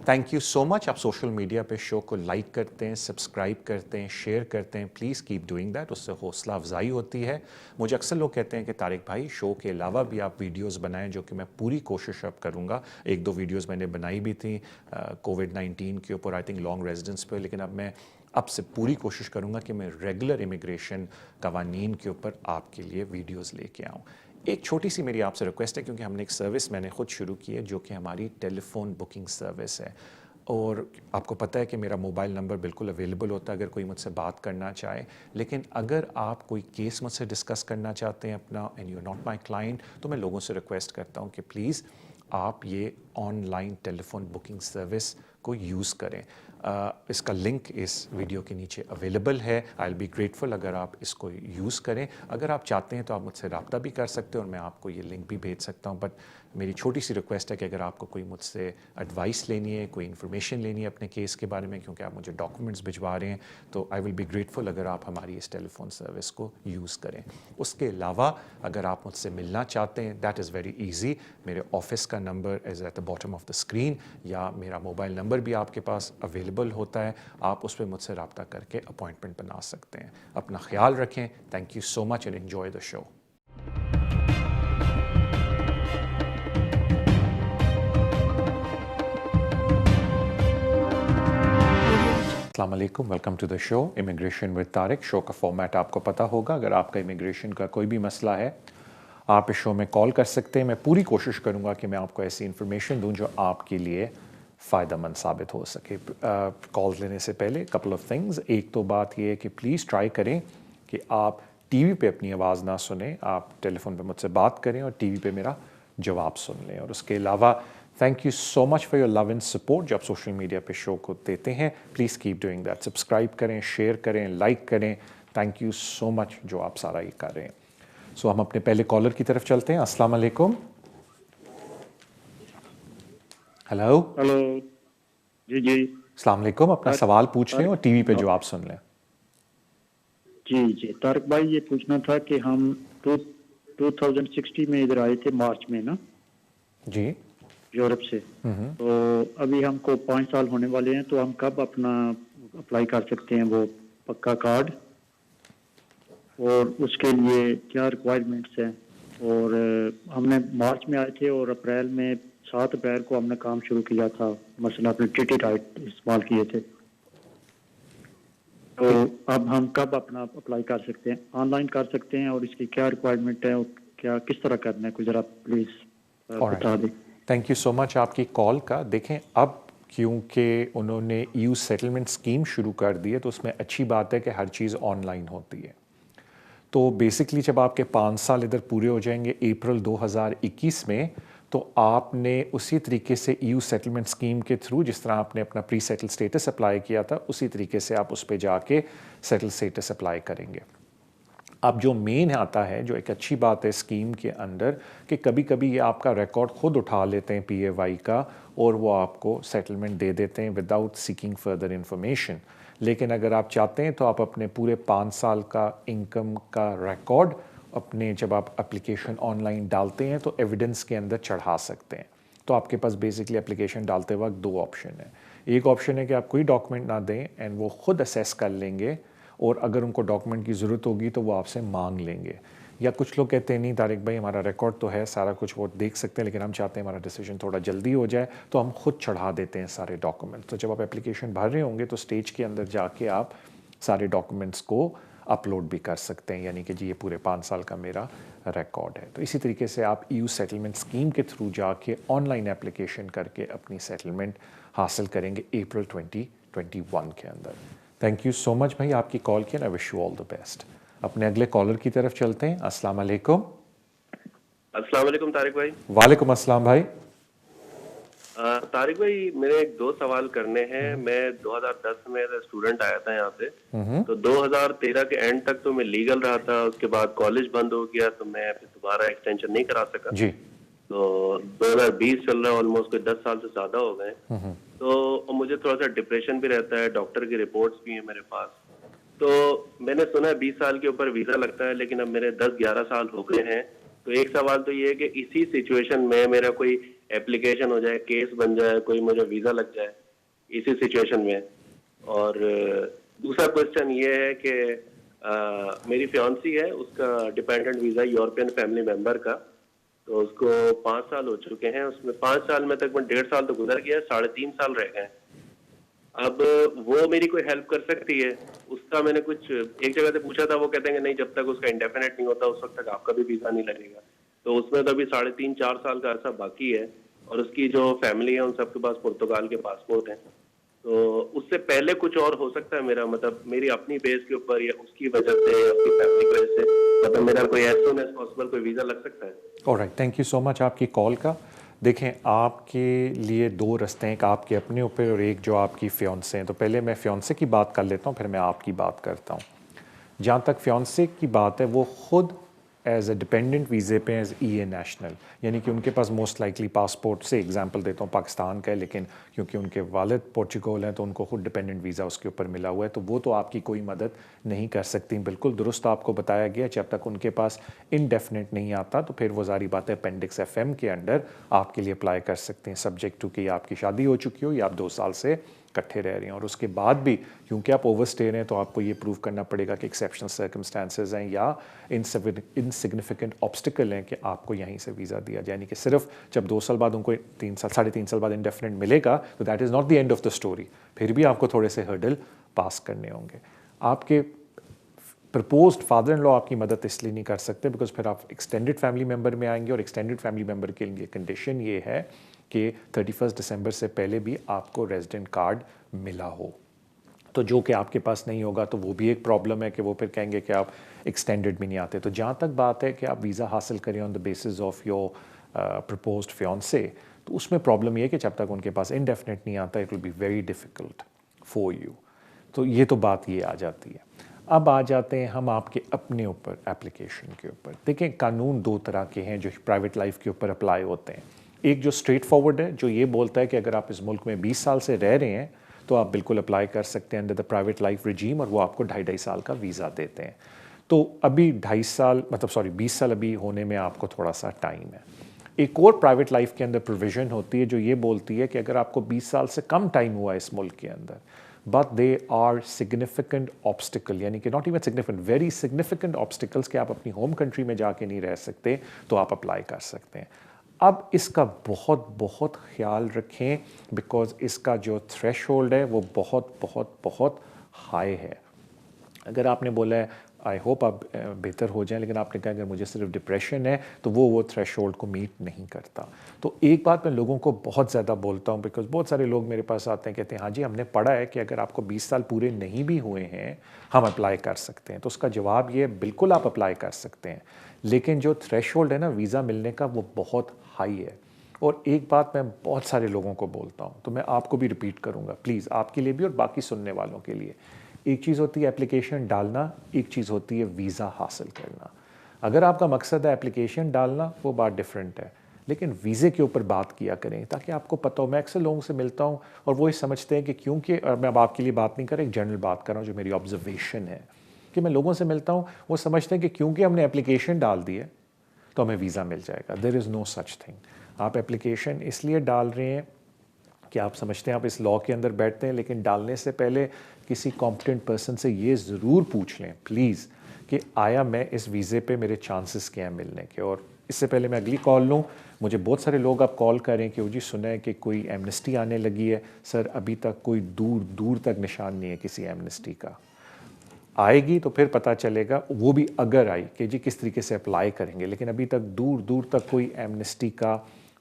Thank you so much. आप social media पे show को लाइक करते हैं, सब्सक्राइब करते हैं, शेयर करते हैं। प्लीज़ कीप डूइंग दैट, उससे हौसला अफजाई होती है। मुझे अक्सर लोग कहते हैं कि तारिक भाई शो के अलावा भी आप वीडियोस बनाएं, जो कि मैं पूरी कोशिश अब करूँगा। एक दो वीडियोस मैंने बनाई भी थी कोविड-19 के ऊपर, आई थिंक लॉन्ग रेजिडेंस पे, लेकिन अब से पूरी कोशिश करूँगा कि मैं रेगुलर इमिग्रेशन कवानीन के ऊपर आपके लिए वीडियोज़ लेके आऊँ। एक छोटी सी मेरी आपसे रिक्वेस्ट है, क्योंकि हमने एक सर्विस मैंने खुद शुरू की है जो कि हमारी टेलीफोन बुकिंग सर्विस है, और आपको पता है कि मेरा मोबाइल नंबर बिल्कुल अवेलेबल होता है अगर कोई मुझसे बात करना चाहे। लेकिन अगर आप कोई केस मुझसे डिस्कस करना चाहते हैं अपना, and you are not my client, तो मैं लोगों से रिक्वेस्ट करता हूँ कि प्लीज़ आप ये ऑनलाइन टेलीफोन बुकिंग सर्विस को यूज़ करें। इसका लिंक इस वीडियो के नीचे अवेलेबल है। आई विल बी ग्रेटफुल अगर आप इसको यूज़ करें। अगर आप चाहते हैं तो आप मुझसे रब्ता भी कर सकते हैं और मैं आपको ये लिंक भी भेज सकता हूँ। बट मेरी छोटी सी रिक्वेस्ट है कि अगर आपको कोई मुझसे एडवाइस लेनी है, कोई इन्फॉर्मेशन लेनी है अपने केस के बारे में, क्योंकि आप मुझे डॉक्यूमेंट्स भिजवा रहे हैं, तो आई विल बी ग्रेटफुल अगर आप हमारी इस टेलीफोन सर्विस को यूज़ करें। उसके अलावा अगर आप मुझसे मिलना चाहते हैं, दैट इज़ वेरी ईजी। मेरे ऑफिस का number is at the bottom of the screen, या मेरा मोबाइल नंबर भी आपके पास अवेलेबल होता है। आप उस पर मुझसे रब्ता करके अपॉइंटमेंट बना सकते हैं। अपना ख्याल रखें। Thank you so much and enjoy the show. अस्सलाम वालेकुम, welcome to the show immigration with Tariq. Show का फॉर्मेट आपको पता होगा। अगर आपका इमिग्रेशन का कोई भी मसला है, आप इस शो में कॉल कर सकते हैं। मैं पूरी कोशिश करूंगा कि मैं आपको ऐसी इन्फॉर्मेशन दूं जो आपके लिए फ़ायदेमंद साबित हो सके। कॉल्स लेने से पहले कपल ऑफ थिंग्स। एक तो बात यह है कि प्लीज़ ट्राई करें कि आप टीवी पे अपनी आवाज़ ना सुने, आप टेलीफोन पे मुझसे बात करें और टीवी पे मेरा जवाब सुन लें। और उसके अलावा thank you so much for your love and support जो आप सोशल मीडिया पे शो को देते हैं। Please keep doing that. Subscribe करें, शेयर करें, लाइक करें। थैंक यू सो मच जो आप सारा ये कर रहे हैं। सो हम अपने पहले कॉलर की तरफ चलते हैं। अस्सलाम वालेकुम। हेलो। हेलो जी जी। अस्सलाम वालेकुम। अपना सवाल पूछ लें और टीवी पे जवाब सुन लें। जी जी तारक भाई, ये पूछना था कि हम 2060 में इधर आए थे मार्च में ना, जी, यूरोप से। तो अभी हमको 5 साल होने वाले हैं, तो हम कब अपना अप्लाई कर सकते हैं वो पक्का कार्ड, और उसके लिए क्या रिक्वायरमेंट्स हैं? और हमने मार्च में आए थे और अप्रैल में 7 अप्रैल को हमने काम शुरू किया था, मसला अपने टीटी राइट इस्तेमाल किए थे। तो अब हम कब अपना अप्लाई कर सकते हैं? ऑनलाइन कर सकते हैं, और इसकी क्या रिक्वायरमेंट है और क्या किस तरह करना है, कुछ ज़रा प्लीज़ बता दें। थैंक यू सो मच आपकी कॉल का। देखें, अब क्योंकि उन्होंने ईयू सेटलमेंट स्कीम शुरू कर दी है, तो उसमें अच्छी बात है कि हर चीज़ ऑनलाइन होती है। तो बेसिकली जब आपके 5 साल इधर पूरे हो जाएंगे अप्रैल 2021 में, तो आपने उसी तरीके से ईयू सेटलमेंट स्कीम के थ्रू, जिस तरह आपने अपना प्री सेटल स्टेटस अप्लाई किया था, उसी तरीके से आप उस पर जाके सेटल स्टेटस अप्लाई करेंगे। अब जो मेन आता है, जो एक अच्छी बात है स्कीम के अंदर, कि कभी कभी ये आपका रिकॉर्ड खुद उठा लेते हैं PAY का, और वो आपको सेटलमेंट दे देते हैं विदाउट सीकिंग फर्दर इंफॉर्मेशन। लेकिन अगर आप चाहते हैं तो आप अपने पूरे 5 साल का इनकम का रिकॉर्ड अपने, जब आप एप्लीकेशन ऑनलाइन डालते हैं, तो एविडेंस के अंदर चढ़ा सकते हैं। तो आपके पास बेसिकली एप्लीकेशन डालते वक्त 2 ऑप्शन है। एक ऑप्शन है कि आप कोई डॉक्यूमेंट ना दें एंड वो खुद असेस कर लेंगे, और अगर उनको डॉक्यूमेंट की ज़रूरत होगी तो वो आपसे मांग लेंगे। या कुछ लोग कहते हैं नहीं तारिक भाई, हमारा रिकॉर्ड तो है, सारा कुछ वो देख सकते हैं, लेकिन हम चाहते हैं हमारा डिसीजन थोड़ा जल्दी हो जाए, तो हम खुद चढ़ा देते हैं सारे डॉक्यूमेंट। तो जब आप एप्लीकेशन भर रहे होंगे तो स्टेज के अंदर जाके आप सारे डॉक्यूमेंट्स को अपलोड भी कर सकते हैं, यानी कि जी ये पूरे 5 साल का मेरा रिकॉर्ड है। तो इसी तरीके से आप ईयू सेटलमेंट स्कीम के थ्रू जाके ऑनलाइन एप्लीकेशन करके अपनी सेटलमेंट हासिल करेंगे अप्रैल 2021 के अंदर। थैंक यू सो मच भाई आपकी कॉल के, आई wish you all the best. अपने अगले कॉलर की तरफ चलते हैं। अस्सलाम वालेकुम। अस्सलाम वालेकुम तारिक भाई। वालेकुम अस्सलाम भाई। तारिक भाई, मेरे एक 2 सवाल करने हैं। मैं 2010 में स्टूडेंट आया था यहाँ पे, तो 2013 के एंड तक तो मैं लीगल रहा था। उसके बाद कॉलेज बंद हो गया, तो मैं दोबारा एक्सटेंशन नहीं करा सका जी। तो 2020 चल रहा है, ऑलमोस्ट कोई 10 साल से ज्यादा हो गए। तो मुझे थोड़ा सा डिप्रेशन भी रहता है, डॉक्टर की रिपोर्ट्स भी है मेरे पास। तो मैंने सुना है 20 साल के ऊपर वीजा लगता है, लेकिन अब मेरे 10-11 साल हो गए हैं। तो एक सवाल तो ये है कि इसी सिचुएशन में मेरा कोई एप्लीकेशन हो जाए, केस बन जाए, कोई मुझे वीजा लग जाए इसी सिचुएशन में। और दूसरा क्वेश्चन ये है कि मेरी फियांसी है, उसका dependent visa European family member का, तो उसको 5 साल हो चुके हैं, उसमें 5 साल में तकरीबन 1.5 साल तो गुजर गया, 3.5 साल रह गए। अब वो मेरी कोई हेल्प कर सकती है? उसका मैंने कुछ एक जगह से पूछा था, वो कहते हैं कि नहीं, जब तक उसका इंडेफिनेट नहीं होता उस वक्त तक आपका भी वीजा नहीं लगेगा। तो उसमें तो अभी 3.5-4 साल का ऐसा बाकी है, और उसकी जो फैमिली है उन सबके पास पुर्तगाल के पासपोर्ट हैं। तो उससे पहले कुछ और हो सकता है मेरा, मतलब मेरी अपनी बेस के ऊपर या उसकी वजह से या अपनी फैमिली की वजह से, मतलब मेरा कोई एज सून एज पॉसिबल कोई वीजा लग सकता है? Alright, thank you so much आपकी कॉल का। देखें, आपके लिए दो रास्ते हैं, एक आपके अपने ऊपर और एक जो आपकी फियांसे हैं। तो पहले मैं फियांसे की बात कर लेता हूँ, फिर मैं आपकी बात करता हूँ। जहाँ तक फियांसे की बात है, वो खुद एज ए डिपेंडेंट वीज़े पे एज ईए नेशनल, यानी कि उनके पास मोस्ट लाइकली पासपोर्ट, से एग्जांपल देता हूँ पाकिस्तान का है, लेकिन क्योंकि उनके वालिद पोर्चुगल हैं तो उनको खुद डिपेंडेंट वीज़ा उसके ऊपर मिला हुआ है, तो वो तो आपकी कोई मदद नहीं कर सकती। बिल्कुल दुरुस्त आपको बताया गया, जब तक उनके पास इनडेफिनेट नहीं आता तो फिर वो जारी बात है अपेंडिक्स FM के अंडर आपके लिए अप्लाई कर सकते हैं, सब्जेक्ट टू कि आपकी शादी हो चुकी हो या आप 2 साल से इकट्ठे रह रहे हैं। और उसके बाद भी क्योंकि आप ओवरस्टे हैं तो आपको ये प्रूव करना पड़ेगा कि एक्सेप्शनल सर्कमस्टांसेस हैं या इनसिग्निफिकेंट ऑब्स्टिकल हैं कि आपको यहीं से वीज़ा दिया जाए। यानी कि सिर्फ जब 2 साल बाद उनको 3 साल 3.5 साल बाद इंडेफिनेट मिलेगा तो that is not the end of the story, फिर भी आपको थोड़े से हर्डल पास करने होंगे। आपके प्रपोज्ड फादर इन लॉ आपकी मदद इसलिए नहीं कर सकते बिकॉज फिर आप एक्सटेंडेड फैमिली मेम्बर में आएंगे, और एक्सटेंडेड फैमिली मेम्बर के लिए कंडीशन ये है कि 31 दिसंबर से पहले भी आपको रेजिडेंट कार्ड मिला हो। तो जो कि आपके पास नहीं होगा तो वो भी एक प्रॉब्लम है कि वो फिर कहेंगे कि आप एक्सटेंडेड में नहीं आते। तो जहाँ तक बात है कि आप वीज़ा हासिल करें on the basis of your proposed fiance, तो उसमें प्रॉब्लम ये है कि जब तक उनके पास इनडेफिनेट नहीं आता it will be very difficult for you. तो ये तो बात ये आ जाती है। अब आ जाते हैं हम आपके अपने ऊपर एप्लीकेशन के ऊपर। देखें, कानून 2 तरह के हैं जो प्राइवेट लाइफ के ऊपर अप्लाई होते हैं। एक जो स्ट्रेट फॉरवर्ड है, जो ये बोलता है कि अगर आप इस मुल्क में 20 साल से रह रहे हैं तो आप बिल्कुल अप्लाई कर सकते हैं under the private life regime, और वो आपको 2.5 साल का वीज़ा देते हैं। तो अभी 2.5 साल, मतलब सॉरी 20 साल अभी होने में आपको थोड़ा सा टाइम है। एक और प्राइवेट लाइफ के अंदर प्रोविज़न होती है जो ये बोलती है कि अगर आपको 20 साल से कम टाइम हुआ इस मुल्क के अंदर, but they are significant obstacle, यानी कि not even significant, very significant obstacles, कि आप अपनी होम कंट्री में जाके नहीं रह सकते, तो आप अप्लाई कर सकते हैं। अब इसका बहुत बहुत ख्याल रखें बिकॉज इसका जो थ्रेशोल्ड है वो बहुत बहुत बहुत हाई है। अगर आपने बोला है आई होप आप बेहतर हो जाएं, लेकिन आपने कहा अगर मुझे सिर्फ डिप्रेशन है, तो वो थ्रेशोल्ड को मीट नहीं करता। तो एक बात मैं लोगों को बहुत ज़्यादा बोलता हूँ बिकॉज बहुत सारे लोग मेरे पास आते हैं, कहते हैं हाँ जी हमने पढ़ा है कि अगर आपको 20 साल पूरे नहीं भी हुए हैं हम अप्लाई कर सकते हैं। तो उसका जवाब ये है बिल्कुल आप अप्लाई कर सकते हैं, लेकिन जो थ्रेशोल्ड है ना वीज़ा मिलने का वो बहुत हाई है। और एक बात मैं बहुत सारे लोगों को बोलता हूँ, तो मैं आपको भी रिपीट करूँगा प्लीज़, आपके लिए भी और बाकी सुनने वालों के लिए। एक चीज़ होती है एप्लीकेशन डालना, एक चीज़ होती है वीज़ा हासिल करना। अगर आपका मकसद है एप्लीकेशन डालना, वो बात डिफरेंट है, लेकिन वीज़े के ऊपर बात किया करें ताकि आपको पता हो। मैं अक्सर लोगों से मिलता हूँ और वो ये समझते हैं कि क्योंकि, और मैं अब आपके लिए बात नहीं कर रहा, एक जनरल बात कर रहा हूँ जो मेरी ऑब्जर्वेशन है, कि मैं लोगों से मिलता हूँ वो समझते हैं कि क्योंकि हमने एप्लीकेशन डाल दी है तो हमें वीज़ा मिल जाएगा। There is no such thing. आप एप्लीकेशन इसलिए डाल रहे हैं कि आप समझते हैं आप इस लॉ के अंदर बैठते हैं, लेकिन डालने से पहले किसी कॉम्पिटेंट पर्सन से ये ज़रूर पूछ लें प्लीज़ कि आया मैं इस वीज़े पे मेरे चांसेस क्या हैं मिलने के। और इससे पहले मैं अगली कॉल लूँ, मुझे बहुत सारे लोग अब कॉल करें कि वो जी सुना है कि कोई एमनेस्टी आने लगी है। सर अभी तक कोई दूर दूर तक निशान नहीं है किसी एमनेस्टी का। आएगी तो फिर पता चलेगा, वो भी अगर आई कि जी किस तरीके से अप्लाई करेंगे, लेकिन अभी तक दूर दूर तक कोई एमनेस्टी का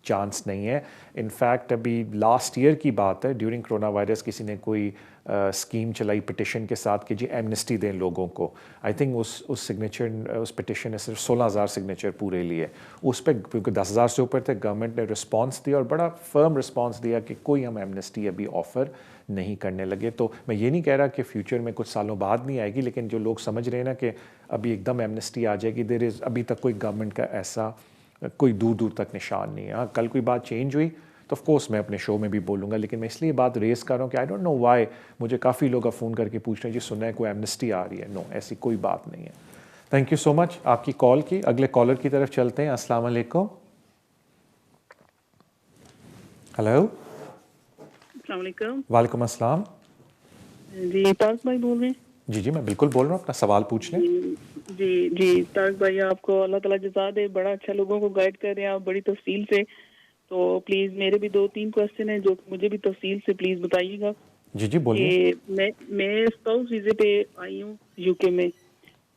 चांस नहीं है। इनफैक्ट अभी लास्ट ईयर की बात है, ड्यूरिंग कोरोना वायरस किसी ने कोई स्कीम चलाई पिटिशन के साथ कि जी एमनेस्टी दें लोगों को। आई थिंक उस सिग्नेचर, उस पिटिशन ने सिर्फ 16,000 सिग्नेचर पूरे लिए। उस पर क्योंकि 10,000 से ऊपर थे, गवर्नमेंट ने रिस्पांस दिया और बड़ा फर्म रिस्पांस दिया कि कोई हम एमनेस्टी अभी ऑफ़र नहीं करने लगे। तो मैं ये नहीं कह रहा कि फ्यूचर में कुछ सालों बाद नहीं आएगी, लेकिन जो लोग समझ रहे हैं ना कि अभी एकदम एमनेस्टी आ जाएगी, देयर इज़ अभी तक कोई गवर्नमेंट का ऐसा कोई दूर दूर तक निशान नहीं है। हाँ, कल कोई बात चेंज हुई तो ऑफ कोर्स मैं अपने शो में भी बोलूँगा, लेकिन मैं इसलिए बात रेस कर रहा हूँ कि आई डोंट नो व्हाई मुझे काफ़ी लोग फ़ोन करके पूछ रहे हैं जी सुना है कोई एमनेस्टी आ रही है। नो, ऐसी कोई बात नहीं है। थैंक यू सो मच आपकी कॉल की। अगले कॉलर की तरफ चलते हैं। अस्सलाम वालेकुम। हेलो। अस्सलाम वालेकुम। वालेकुम अस्सलाम। जी तारक भाई बोल रहे हैं? जी जी, मैं बिल्कुल बोल रहा हूँ, अपना सवाल पूछ लें। जी जी तारक भाई, आपको अल्लाह ताला जज़ा दे, बड़ा अच्छा लोगों को गाइड कर रहे हैं आप बड़ी तफसील से। तो प्लीज़ मेरे भी 2-3 क्वेश्चन हैं जो मुझे भी तफसील से प्लीज़ बताइएगा। जी जी, बोलिए। कि मैं स्पाउस वीज़े पे आई हूँ यूके में।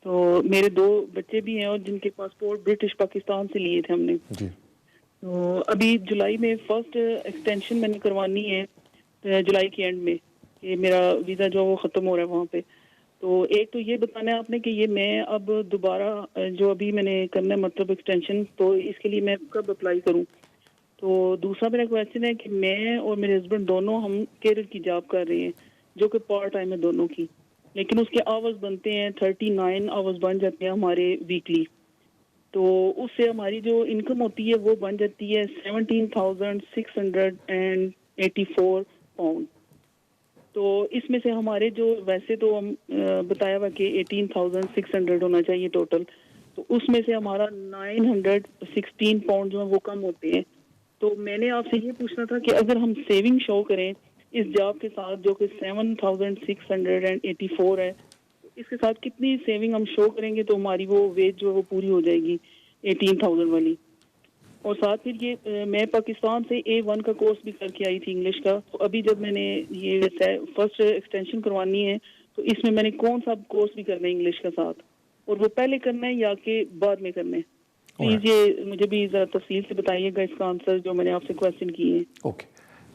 तो मेरे 2 बच्चे भी हैं और जिनके पासपोर्ट ब्रिटिश पाकिस्तान से लिए थे हमने। जी तो अभी जुलाई में फर्स्ट एक्सटेंशन मैंने करवानी है जुलाई के एंड में, कि मेरा वीज़ा जो वो ख़त्म हो रहा है वहाँ पे। तो एक तो ये बताना है आपने कि ये मैं अब दोबारा जो अभी मैंने करना है मतलब एक्सटेंशन, तो इसके लिए मैं कब अप्लाई करूं? तो दूसरा मेरा क्वेश्चन है कि मैं और मेरे हस्बैंड दोनों हम केरल की जॉब कर रहे हैं जो कि पार्ट टाइम है दोनों की, लेकिन उसके आवर्स बनते हैं 39 आवर्स बन जाते हैं हमारे वीकली। तो उससे हमारी जो इनकम होती है वो बन जाती है 17,684 पाउंड। तो इसमें से हमारे जो वैसे तो हम बताया हुआ कि 18,600 होना चाहिए टोटल, तो उसमें से हमारा 916 पाउंड जो है वो कम होते हैं। तो मैंने आपसे ये पूछना था कि अगर हम सेविंग शो करें इस जॉब के साथ जो कि 7,684 है, तो इसके साथ कितनी सेविंग हम शो करेंगे तो हमारी वो वेज जो है वो पूरी हो जाएगी 18,000 वाली। और साथ फिर ये मैं पाकिस्तान से A1 का कोर्स भी करके आई थी इंग्लिश का। तो अभी जब मैंने ये फर्स्ट एक्सटेंशन करवानी है तो इसमें मैंने कौन सा कोर्स भी करना है इंग्लिश का साथ, और वो पहले करना है या कि बाद में करना है? प्लीज़ ये मुझे भी ज़रा तफसील से बताइएगा इसका आंसर जो मैंने आपसे क्वेश्चन किए हैं। Okay,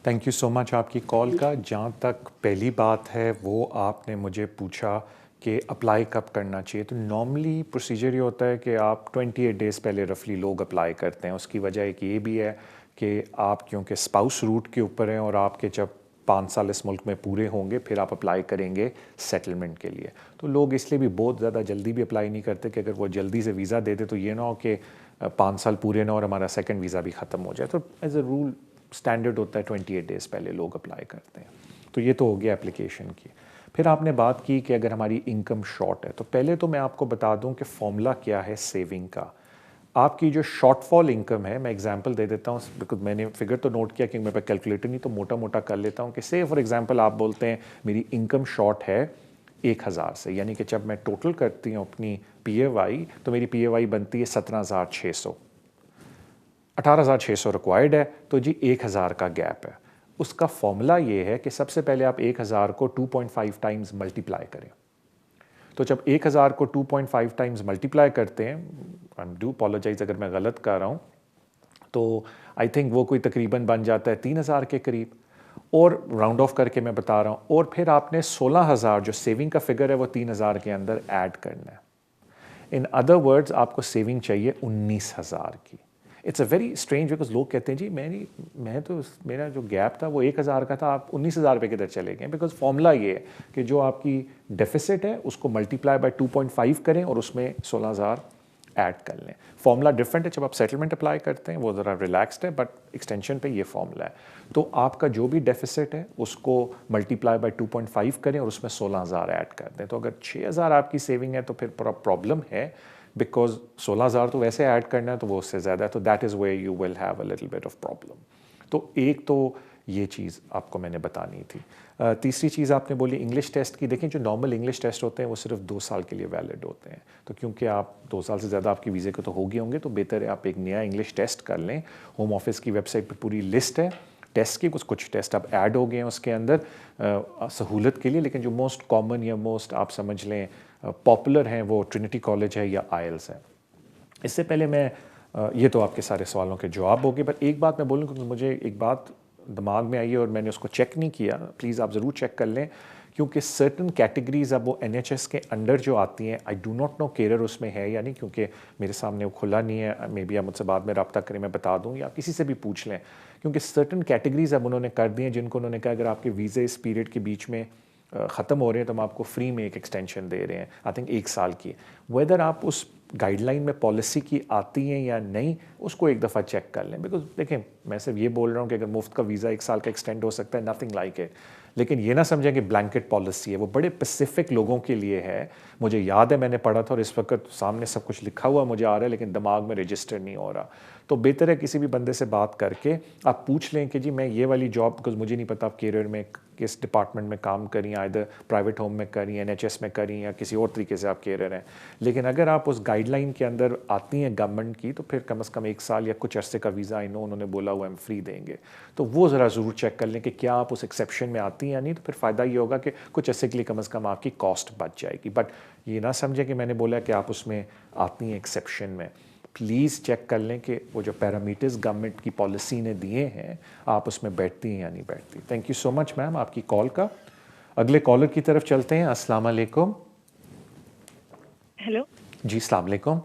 thank you so much आपकी कॉल का। जहाँ तक पहली बात है वो आपने मुझे पूछा कि अप्लाई कब करना चाहिए, तो नॉर्मली प्रोसीजर ये होता है कि आप 28 डेज़ पहले रफली लोग अप्लाई करते हैं। उसकी वजह एक ये भी है कि आप क्योंकि स्पाउस रूट के ऊपर हैं और आपके जब 5 साल इस मुल्क में पूरे होंगे फिर आप अप्लाई करेंगे सेटलमेंट के लिए। तो लोग इसलिए भी बहुत ज़्यादा जल्दी भी अप्लाई नहीं करते कि अगर वो जल्दी से वीज़ा दे दे तो ये ना हो कि 5 साल पूरे ना और हमारा सेकंड वीज़ा भी ख़त्म हो जाए। तो एज अ रूल स्टैंडर्ड होता है 28 डेज़ पहले लोग अप्लाई करते हैं। तो ये तो हो गया एप्लीकेशन की। फिर आपने बात की कि अगर हमारी इनकम शॉर्ट है, तो पहले तो मैं आपको बता दूं कि फॉर्मूला क्या है सेविंग का। आपकी जो शॉर्टफॉल इनकम है, मैं एग्जांपल दे देता हूँ बिकॉज मैंने फिगर तो नोट किया कि मेरे पास कैलकुलेटर नहीं, तो मोटा मोटा कर लेता हूँ कि से फॉर एग्जांपल आप बोलते हैं मेरी इनकम शॉर्ट है 1,000 से, यानी कि जब मैं टोटल करती हूँ अपनी PAY तो मेरी PAY बनती है 17,600, 18,600 रिक्वायर्ड है, तो जी 1,000 का गैप है। उसका फॉर्मूला ये है कि सबसे पहले आप 1,000 को 2.5 टाइम्स मल्टीप्लाई करें। तो जब 1,000 को 2.5 टाइम्स मल्टीप्लाई करते हैं, आई डू अपोलोजाइज अगर मैं गलत कर रहा हूँ, तो आई थिंक वो कोई तकरीबन बन जाता है 3,000 के करीब, और राउंड ऑफ करके मैं बता रहा हूँ। और फिर आपने 16,000 जो सेविंग का फिगर है वो 3,000 के अंदर ऐड करना है। इन अदर वर्ड्स आपको सेविंग चाहिए 19,000 की। It's a very strange because लोग कहते हैं जी मैं तो मेरा जो गैप था वो 1,000 का था, आप 19,000 रुपये किधर चले गए? बिकॉज फॉर्मूला ये है कि जो आपकी डेफिसिट है उसको मल्टीप्लाई बाय 2.5 करें और उसमें 16,000 ऐड कर लें। फॉर्मूला डिफरेंट है जब आप सेटलमेंट अप्लाई करते हैं, वो ज़रा रिलैक्सड है, बट एक्सटेंशन पे ये फॉर्मूला है। तो आपका जो भी डेफिसिट है उसको मल्टीप्लाई बाय 2.5 करें और उसमें 16,000 ऐड कर दें। तो अगर 6,000 आपकी सेविंग है तो फिर प्रॉब्लम है, बिकॉज 16,000 तो वैसे ऐड करना है तो वो उससे ज़्यादा है, तो that is where you will have a little bit of problem. तो एक तो ये चीज़ आपको मैंने बतानी थी। तीसरी चीज़ आपने बोली इंग्लिश टेस्ट की। देखें, जो नॉर्मल इंग्लिश टेस्ट होते हैं वो सिर्फ 2 साल के लिए वैलिड होते हैं, तो क्योंकि आप 2 साल से ज़्यादा आपके वीज़े के तो हो गए होंगे, तो बेहतर है आप एक नया इंग्लिश टेस्ट कर लें। होम ऑफिस की वेबसाइट पर पूरी लिस्ट है टेस्ट की, कुछ टेस्ट अब ऐड हो गए हैं उसके अंदर सहूलत के लिए, लेकिन जो मोस्ट कॉमन या मोस्ट आप समझ लें पॉपुलर हैं वो ट्रिनिटी कॉलेज है या IELTS है। इससे पहले मैं ये तो आपके सारे सवालों के जवाब हो गए, पर एक बात मैं बोलूँ क्योंकि मुझे एक बात दिमाग में आई है और मैंने उसको चेक नहीं किया, प्लीज़ आप ज़रूर चेक कर लें, क्योंकि सर्टन कैटेगरीज अब वो NHS के अंडर जो आती हैं, आई डू नॉट नो केरर उसमें है या नहीं, क्योंकि मेरे सामने वो खुला नहीं है। मे बी आप मुझसे बाद में रब्ता करें, मैं बता दूँ, या किसी से भी पूछ लें, क्योंकि सर्टन कैटेगरीज अब उन्होंने कर दी हैं जिनको उन्होंने कहा अगर आपके वीज़े इस पीरियड के बीच में ख़त्म हो रहे हैं तो हम आपको फ्री में एक एक्सटेंशन दे रहे हैं, आई थिंक 1 साल की। वेदर आप उस गाइडलाइन में पॉलिसी की आती हैं या नहीं, उसको एक दफ़ा चेक कर लें, बिकॉज देखें मैं सिर्फ ये बोल रहा हूँ कि अगर मुफ्त का वीज़ा 1 साल का एक्सटेंड हो सकता है, नथिंग लाइक इट। लेकिन ये ना समझें कि ब्लैंकेट पॉलिसी है, वो बड़े स्पेसिफिक लोगों के लिए है। मुझे याद है मैंने पढ़ा था और इस वक्त सामने सब कुछ लिखा हुआ मुझे आ रहा है, लेकिन दिमाग में रजिस्टर नहीं हो रहा। तो बेहतर है किसी भी बंदे से बात करके आप पूछ लें कि जी मैं ये वाली जॉब, बिकॉज मुझे नहीं पता आप कैरियर में किस डिपार्टमेंट में काम करी, आइदर प्राइवेट होम में करी, NHS में करी, या किसी और तरीके से आप कैरियर हैं। लेकिन अगर आप उस गाइडलाइन के अंदर आती हैं गवर्नमेंट की, तो फिर कम से कम 1 साल या कुछ अरसे का वीज़ा, आई नो उन्होंने बोला हुआ हम फ्री देंगे, तो वो ज़रा ज़रूर चेक कर लें कि क्या आप उस एक्सेप्शन में आती हैं या नहीं। तो फिर फ़ायदा ये होगा कि कुछ अरसे के लिए कम से कम आपकी कॉस्ट बच जाएगी। बट ये ना समझें कि मैंने बोला कि आप उसमें आती हैं एक्सेप्शन में। प्लीज़ चेक कर लें कि वो जो पैरामीटर्स गवर्नमेंट की पॉलिसी ने दिए हैं आप उसमें बैठती हैं या नहीं बैठती। Thank you so much ma'am आपकी कॉल का। अगले कॉलर की तरफ चलते हैं। अस्सलाम वालेकुम। हेलो जी अस्सलाम वालेकुम।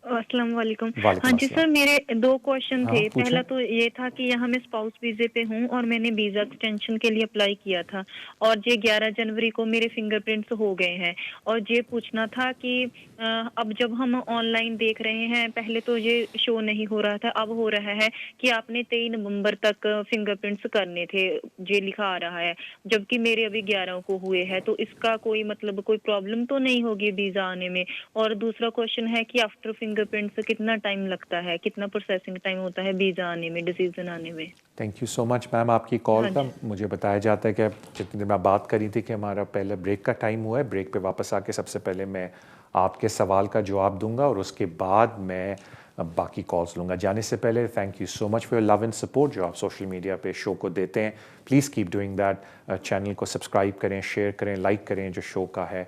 अस्सलाम वालेकुम। वालेकुम हाँ जी अस्सलाम। सर, मेरे 2 क्वेश्चन हाँ थे। पूछें। पहला तो ये था कि यहाँ मैं स्पाउस वीज़े पे हूँ और मैंने वीज़ा एक्सटेंशन के लिए अप्लाई किया था और ये 11 जनवरी को मेरे फिंगरप्रिंट्स हो गए हैं। और ये पूछना था कि अब जब हम ऑनलाइन देख रहे हैं, पहले तो ये शो नहीं हो रहा था, अब हो रहा है कि आपने 23 नवंबर तक फिंगरप्रिंट्स करने थे, ये लिखा आ रहा है, जबकि मेरे अभी 11 को हुए हैं। तो इसका कोई मतलब कोई प्रॉब्लम तो नहीं होगी वीज़ा आने में? और दूसरा क्वेश्चन है कि आफ्टर फिंगरप्रिंट्स कितना टाइम लगता है, कितना प्रोसेसिंग टाइम होता है वीज़ा आने में, डिसीजन आने में? Thank you so much ma'am आपकी कॉल हाँ का। जी। मुझे बताया जाता है कि अब जितनी देर में बात करी थी कि हमारा पहले ब्रेक का टाइम हुआ है, ब्रेक पे वापस आके सबसे पहले मैं आपके सवाल का जवाब दूंगा और उसके बाद मैं बाकी कॉल्स लूँगा। जाने से पहले thank you so much for your love and support जो आप सोशल मीडिया पे शो को देते हैं। Please keep doing that. Channel को सब्सक्राइब करें, शेयर करें, लाइक करें जो शो का है।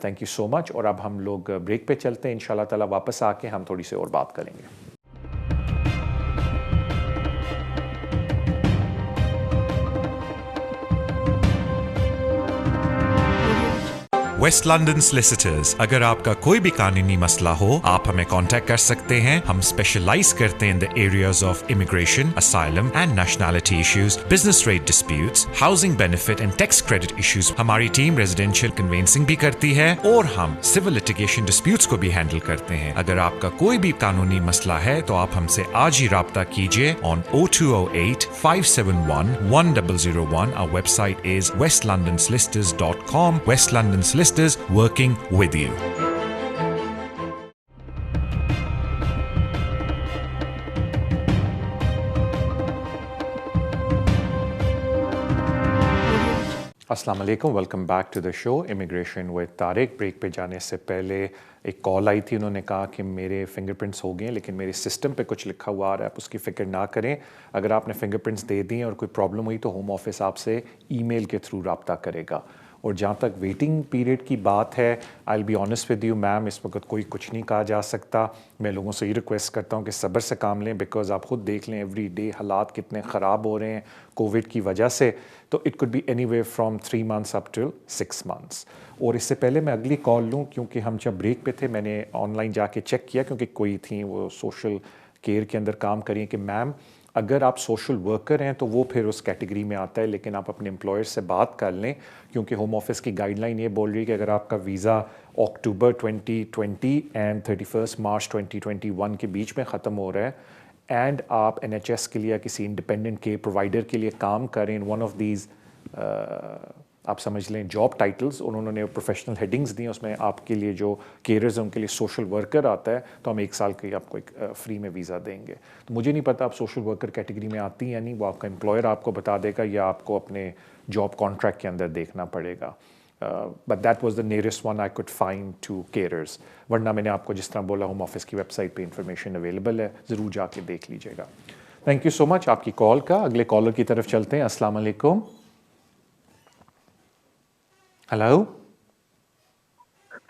Thank you so much. और अब हम लोग ब्रेक पे चलते हैं। इंशाल्लाह ताला वापस आके हम थोड़ी सी और बात करेंगे। West London solicitors. अगर आपका कोई भी कानूनी मसला हो, आप हमें कांटेक्ट कर सकते हैं। हम स्पेशलाइज करते हैं in the areas of immigration, asylum and nationality issues, business rate disputes, housing benefit and tax credit issues. हमारी टीम रेजिडेंशियल कन्वेंसिंग भी करती है और हम सिविल लिटिगेशन डिस्प्यूट्स को भी हैंडल करते हैं। अगर आपका कोई भी कानूनी मसला है तो आप हमसे आज ही राब्ता कीजिए on 0208 571 1001। Our website is westlondonsolicitors.com. West London Solicitors, working with you. अस्सलाम वालेकुम, welcome back to the show immigration with Tariq. Break पे जाने से पहले एक कॉल आई थी, उन्होंने कहा कि मेरे फिंगरप्रिंट्स हो गए हैं लेकिन मेरे सिस्टम पे कुछ लिखा हुआ आ रहा है। आप उसकी फ़िक्र ना करें। अगर आपने फिंगरप्रिंट्स दे दिए और कोई प्रॉब्लम हुई तो होम ऑफिस आपसे ईमेल के थ्रू रब्ता करेगा। और जहाँ तक वेटिंग पीरियड की बात है, I will be honest with you ma'am, इस वक्त कोई कुछ नहीं कहा जा सकता। मैं लोगों से ये रिक्वेस्ट करता हूँ कि सब्र से काम लें, बिकॉज आप खुद देख लें एवरी डे हालात कितने ख़राब हो रहे हैं कोविड की वजह से। तो it could be any way from 3 months up to 6 months। और इससे पहले मैं अगली कॉल लूँ, क्योंकि हम जब ब्रेक पे थे मैंने ऑनलाइन जाके चेक किया, क्योंकि कोई थी वो सोशल केयर के अंदर काम करिए कि मैम अगर आप सोशल वर्कर हैं तो वो फिर उस कैटेगरी में आता है, लेकिन आप अपने एम्प्लॉयर से बात कर लें, क्योंकि होम ऑफिस की गाइडलाइन ये बोल रही है कि अगर आपका वीज़ा अक्टूबर 2020 एंड 31 मार्च 2021 के बीच में ख़त्म हो रहा है एंड आप NHS के लिए या किसी इंडिपेंडेंट केयर प्रोवाइडर के लिए काम करें, वन ऑफ दीज आप समझ लें जॉब टाइटल्स, उन्होंने प्रोफेशनल हेडिंग्स दी, उसमें आपके लिए जो केयर्स हैं उनके लिए सोशल वर्कर आता है, तो हम 1 साल के आपको एक फ्री में वीज़ा देंगे। तो मुझे नहीं पता आप सोशल वर्कर कैटेगरी में आती हैं या नहीं, वो आपका एम्प्लॉयर आपको बता देगा या आपको अपने जॉब कॉन्ट्रैक्ट के अंदर देखना पड़ेगा। But that was the nearest one I could find to carers. वरना मैंने आपको जिस तरह बोला होम ऑफिस की वेबसाइट पे इंफॉर्मेशन अवेलेबल है, ज़रूर जाके देख लीजिएगा। थैंक यू सो मच आपकी कॉल का। अगले कॉलर की तरफ चलते हैं। अस्सलाम वालेकुम। हेलो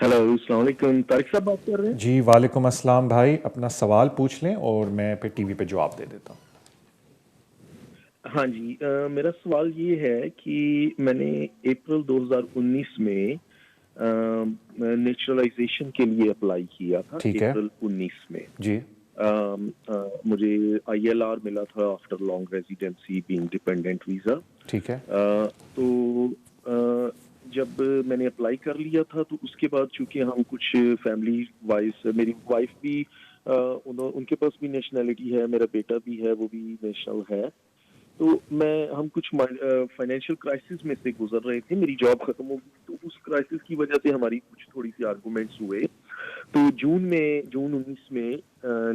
हेलो, अस्सलाम वालेकुम। तारिक साहब बात कर रहे हैं? जी वालेकुम अस्सलाम भाई, अपना सवाल पूछ लें और मैं फिर टीवी पे जवाब दे देता हूँ। हाँ जी, मेरा सवाल ये है कि मैंने अप्रैल 2019 में नेचुरलाइजेशन के लिए अप्लाई किया था। ठीक है। अप्रैल 19 में जी मुझे ILR मिला था after long residency being dependent visa. ठीक है। तो जब मैंने अप्लाई कर लिया था तो उसके बाद चूंकि हम कुछ फैमिली वाइज, मेरी वाइफ भी उनके पास भी नेशनैलिटी है, मेरा बेटा भी है, वो भी नेशनल है। तो हम कुछ फाइनेंशियल क्राइसिस में से गुजर रहे थे, मेरी जॉब खत्म हो गई, तो उस क्राइसिस की वजह से हमारी कुछ थोड़ी सी आर्गुमेंट्स हुए। तो जून 19 में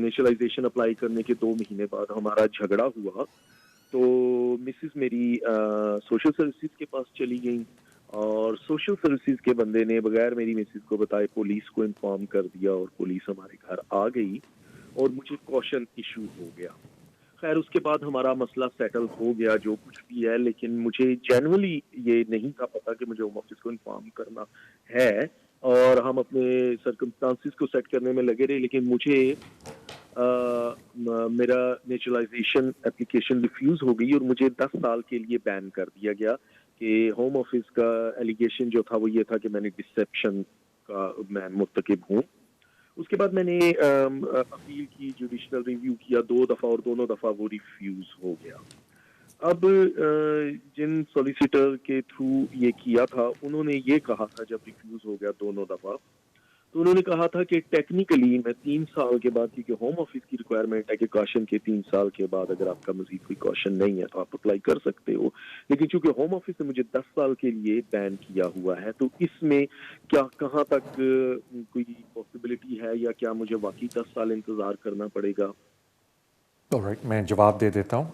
नेशनलाइजेशन अप्लाई करने के 2 महीने बाद हमारा झगड़ा हुआ। तो मिसेस मेरी सोशल सर्विसेज के पास चली गई और सोशल सर्विसेज के बंदे ने बगैर मेरी मिसेस को बताए पुलिस को इन्फॉर्म कर दिया और पुलिस हमारे घर आ गई और मुझे कॉशन इशू हो गया। खैर उसके बाद हमारा मसला सेटल हो गया जो कुछ भी है, लेकिन मुझे जेन्युइनली ये नहीं था पता कि मुझे होम ऑफिस को इन्फॉर्म करना है और हम अपने सर्कमस्टांसिस को सेट करने में लगे रहे। लेकिन मुझे मेरा नेचुरलाइजेशन एप्लीकेशन रिफ्यूज हो गई और मुझे 10 साल के लिए बैन कर दिया गया कि होम ऑफिस का एलिगेशन जो था वो ये था कि मैंने डिसेप्शन का मैं मुर्तकिब हूँ। उसके बाद मैंने अपील की, जुडिशल रिव्यू किया 2 दफ़ा और दोनों दफ़ा वो रिफ्यूज हो गया। अब जिन सॉलिसिटर के थ्रू ये किया था उन्होंने ये कहा था जब रिफ्यूज हो गया दोनों दफ़ा, तो उन्होंने कहा था कि टेक्निकली मैं 3 साल के बाद, क्योंकि होम ऑफिस की रिक्वायरमेंट है कि कॉशन के 3 साल के बाद अगर आपका मजीद कोई कॉशन नहीं है तो आप अप्लाई कर सकते हो, लेकिन चूंकि होम ऑफिस ने मुझे 10 साल के लिए बैन किया हुआ है तो इसमें क्या कहाँ तक कोई पॉसिबिलिटी है या क्या मुझे वाकई 10 साल इंतजार करना पड़ेगा? ऑलराइट, मैं जवाब दे देता हूँ।